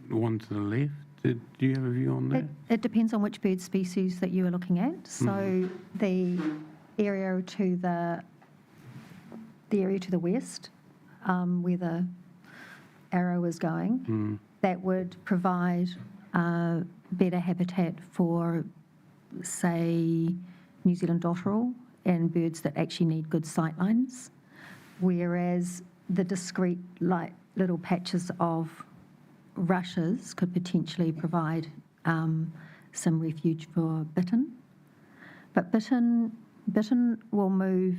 one to the left. Do you have a view on that? It depends on which bird species that you are looking at. So the area to the west, where the arrow is going, that would provide better habitat for, say, New Zealand dotterel and birds that actually need good sight lines, whereas the discrete little patches of rushes could potentially provide some refuge for bittern. But bittern will move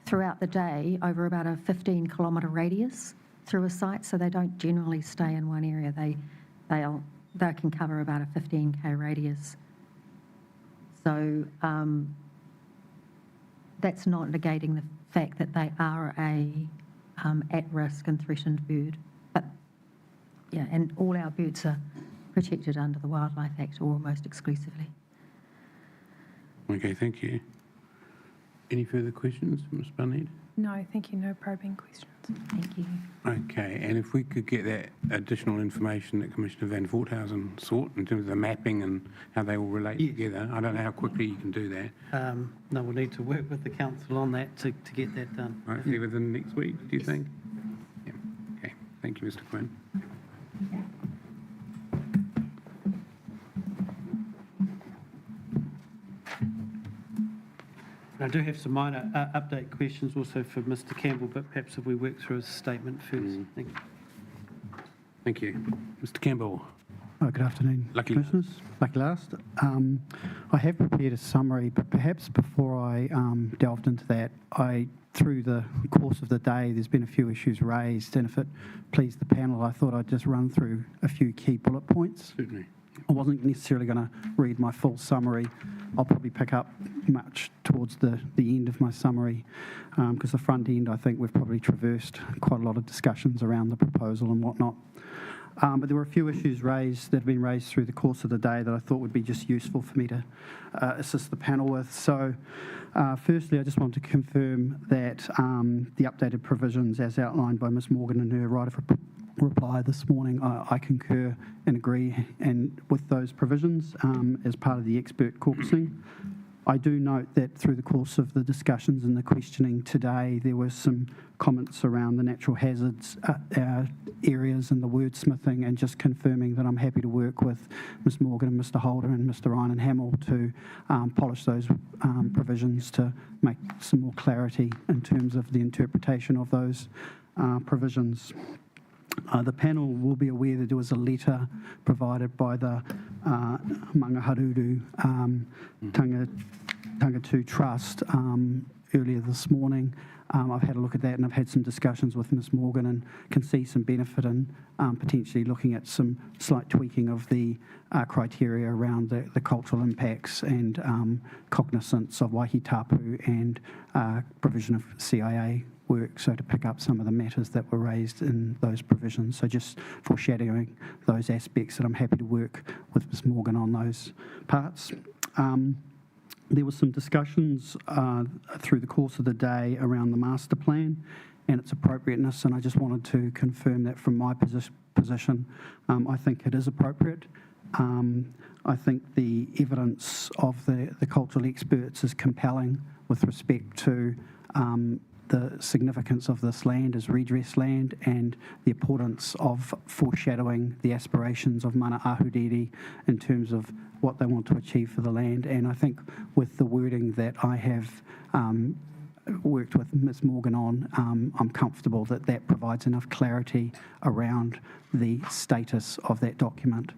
throughout the day over about a 15-kilometre radius through a site, so they don't generally stay in one area. They can cover about a 15k radius. So that's not negating the fact that they are a at-risk and threatened bird. But yeah, and all our birds are protected under the Wildlife Act almost exclusively. Okay, thank you. Any further questions, Ms. Bunnett? No, thank you. No probing questions. Thank you. Okay, and if we could get that additional information that Commissioner Van Voorthausen sought in terms of the mapping and how they all relate together, I don't know how quickly you can do that. No, we'll need to work with the council on that to get that done. Hopefully within next week, do you think? Yeah. Okay, thank you, Mr. Quinn. I do have some minor update questions also for Mr. Campbell, but perhaps if we work through his statement first. Thank you. Thank you. Mr. Campbell. Good afternoon, Lucky Commissioners. Lucky last. I have prepared a summary, but perhaps before I delved into that, through the course of the day, there's been a few issues raised, and if it pleased the panel, I thought I'd just run through a few key bullet points. Certainly. I wasn't necessarily going to read my full summary. I'll probably pick up much towards the end of my summary, because the front end, I think we've probably traversed quite a lot of discussions around the proposal and whatnot. But there were a few issues raised that have been raised through the course of the day that I thought would be just useful for me to assist the panel with. So firstly, I just want to confirm that the updated provisions as outlined by Ms Morgan in her right of reply this morning, I concur and agree with those provisions as part of the expert caucusing. I do note that through the course of the discussions and the questioning today, there were some comments around the natural hazards areas and the wordsmithing, and just confirming that I'm happy to work with Ms Morgan and Mr Holder and Mr Ryan and Hamill to polish those provisions to make some more clarity in terms of the interpretation of those provisions. The panel will be aware that there was a letter provided by the Mangaharuru Tangatu Trust earlier this morning. I've had a look at that, and I've had some discussions with Ms Morgan and can see some benefit in potentially looking at some slight tweaking of the criteria around the cultural impacts and cognizance of Waihi Tapu and provision of CIA work, so to pick up some of the matters that were raised in those provisions. So just foreshadowing those aspects, that I'm happy to work with Ms Morgan on those parts. There were some discussions through the course of the day around the master plan and its appropriateness, and I just wanted to confirm that from my position, I think it is appropriate. I think the evidence of the cultural experts is compelling with respect to the significance of this land as redress land and the importance of foreshadowing the aspirations of Mana Ahuriri in terms of what they want to achieve for the land. And I think with the wording that I have worked with Ms Morgan on, I'm comfortable that that provides enough clarity around the status of that document.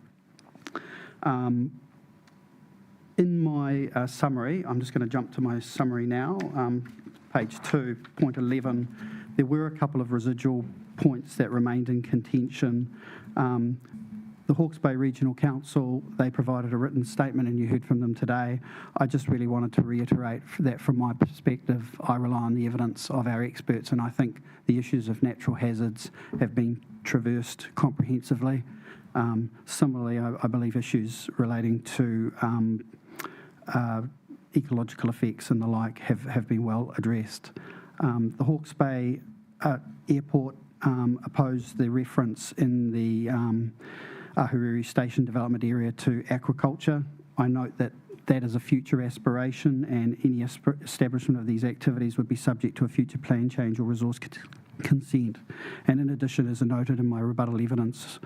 In my summary, I'm just going to jump to my summary now. Page 2, point 11, there were a couple of residual points that remained in contention. The Hawke's Bay Regional Council, they provided a written statement and you heard from them today. I just really wanted to reiterate that from my perspective, I rely on the evidence of our experts, and I think the issues of natural hazards have been traversed comprehensively. Similarly, I believe issues relating to ecological effects and the like have been well addressed. The Hawke's Bay Airport opposed the reference in the Ahuriri Station development area to aquaculture. I note that that is a future aspiration, and any establishment of these activities would be subject to a future plan change or resource consent. And in addition, as noted in my rebuttal evidence,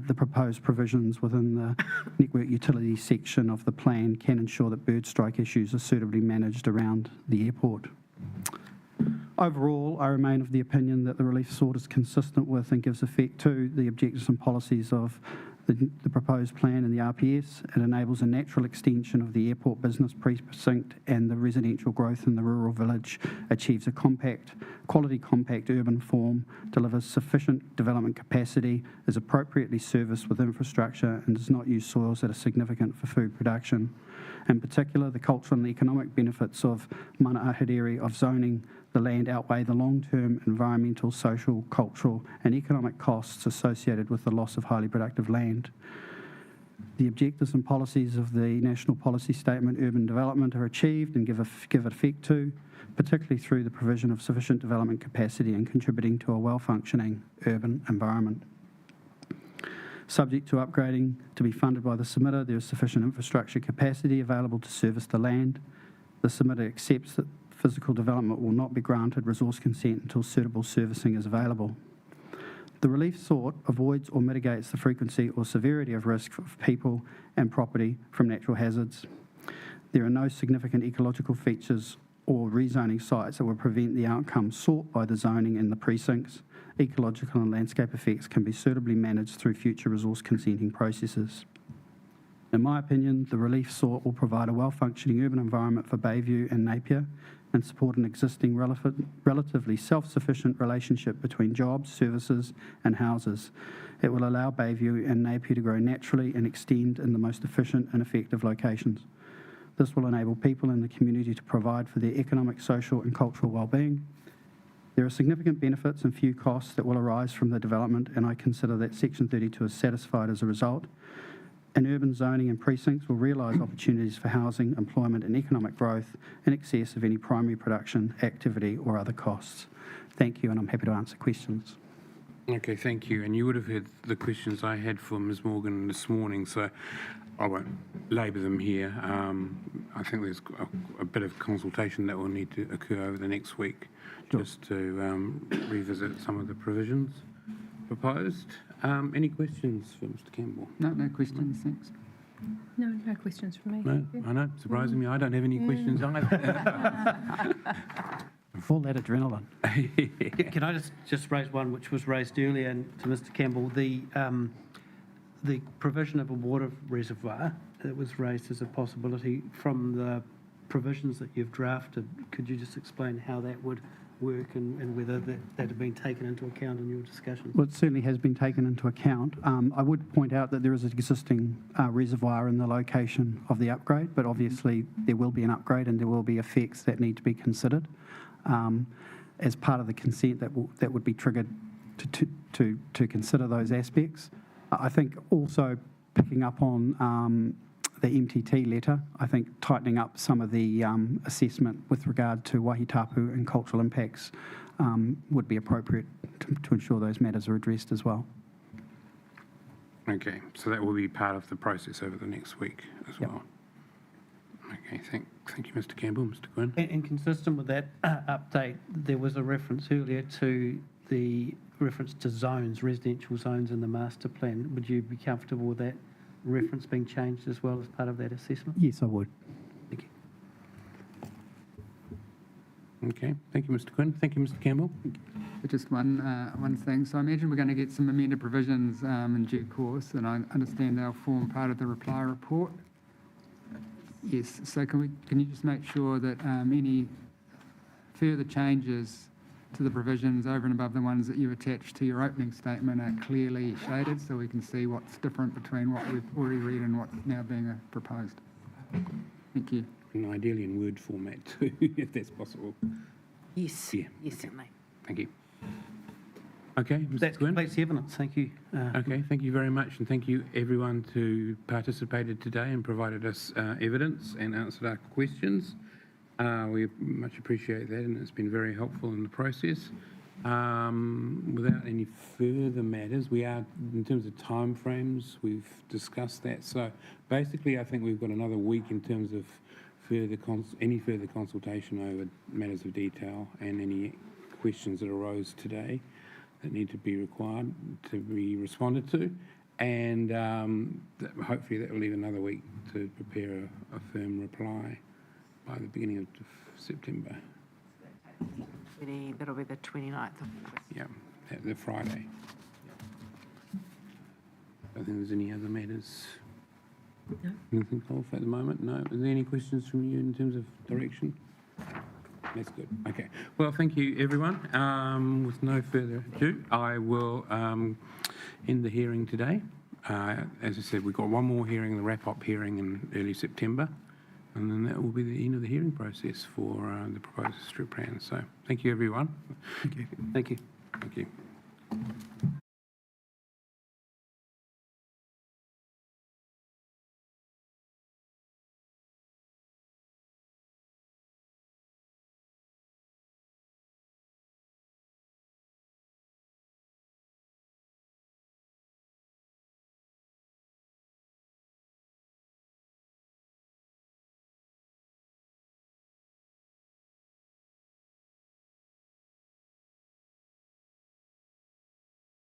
the proposed provisions within the network utilities section of the plan can ensure that bird strike issues are suitably managed around the airport. Overall, I remain of the opinion that the relief sought is consistent with and gives effect to the objectives and policies of the proposed plan and the RPS. It enables a natural extension of the airport business precinct, and the residential growth in the rural village achieves a quality compact urban form, delivers sufficient development capacity, is appropriately serviced with infrastructure, and does not use soils that are significant for food production. In particular, the cultural and economic benefits of Mana Ahuriri of zoning the land outweigh the long-term environmental, social, cultural and economic costs associated with the loss of highly productive land. The objectives and policies of the National Policy Statement Urban Development are achieved and give effect to, particularly through the provision of sufficient development capacity and contributing to a well-functioning urban environment. Subject to upgrading to be funded by the submitter, there is sufficient infrastructure capacity available to service the land. The submitter accepts that physical development will not be granted resource consent until suitable servicing is available. The relief sought avoids or mitigates the frequency or severity of risk for people and property from natural hazards. There are no significant ecological features or rezoning sites that will prevent the outcome sought by the zoning in the precincts. Ecological and landscape effects can be suitably managed through future resource consenting processes. In my opinion, the relief sought will provide a well-functioning urban environment for Bayview and Napier and support an existing relatively self-sufficient relationship between jobs, services and houses. It will allow Bayview and Napier to grow naturally and extend in the most efficient and effective locations. This will enable people in the community to provide for their economic, social and cultural well-being. There are significant benefits and few costs that will arise from the development, and I consider that Section 32 is satisfied as a result. And urban zoning and precincts will realise opportunities for housing, employment and economic growth in excess of any primary production, activity or other costs. Thank you, and I'm happy to answer questions. Okay, thank you. And you would have heard the questions I had for Ms Morgan this morning, so I won't labour them here. I think there's a bit of consultation that will need to occur over the next week, just to revisit some of the provisions proposed. Any questions for Mr Campbell? No questions, thanks. No questions from me. No, I know, surprisingly, I don't have any questions either. All that adrenaline. Can I just raise one which was raised earlier and to Mr Campbell? The provision of a water reservoir that was raised as a possibility from the provisions that you've drafted. Could you just explain how that would work and whether that had been taken into account in your discussions? Well, it certainly has been taken into account. I would point out that there is an existing reservoir in the location of the upgrade, but obviously there will be an upgrade and there will be effects that need to be considered as part of the consent that would be triggered to consider those aspects. I think also picking up on the MTT letter, I think tightening up some of the assessment with regard to Wahitapu and cultural impacts would be appropriate to ensure those matters are addressed as well. Okay, so that will be part of the process over the next week as well. Okay, thank you, Mr Campbell. Mr Quinn? And consistent with that update, there was a reference earlier to the reference to zones, residential zones in the master plan. Would you be comfortable with that reference being changed as well as part of that assessment? Yes, I would. Thank you. Okay, thank you, Mr Quinn. Thank you, Mr Campbell. Just one thing. So I imagine we're going to get some amended provisions in due course, and I understand they'll form part of the reply report. Yes, so can you just make sure that any further changes to the provisions over and above the ones that you attached to your opening statement are clearly shaded so we can see what's different between what we've already read and what's now being proposed? Thank you. And ideally in Word format too, if that's possible. Yes, Yeah. yes, certainly. Thank you. Okay, Mr That Quinn? completes the evidence. Thank you. Okay, thank you very much, and thank you everyone who participated today and provided us evidence and answered our questions. We much appreciate that, and it's been very helpful in the process. Without any further matters, we are, in terms of timeframes, we've discussed that. So basically, I think we've got another week in terms of any further consultation over matters of detail and any questions that arose today that need to be required to be responded to. And hopefully that will leave another week to prepare a firm reply by the beginning of September. That'll be the 29th of August. Yeah, the Friday. I don't think there's any other matters. No. Anything off at the moment? No. Are there any questions from you in terms of direction? That's good. Okay. Well, thank you, everyone. With no further ado, I will end the hearing today. As I said, we've got one more hearing, the wrap-up hearing in early September, and then that will be the end of the hearing process for the proposed strip plan. So thank you, everyone. Thank you. Thank you. Thank you.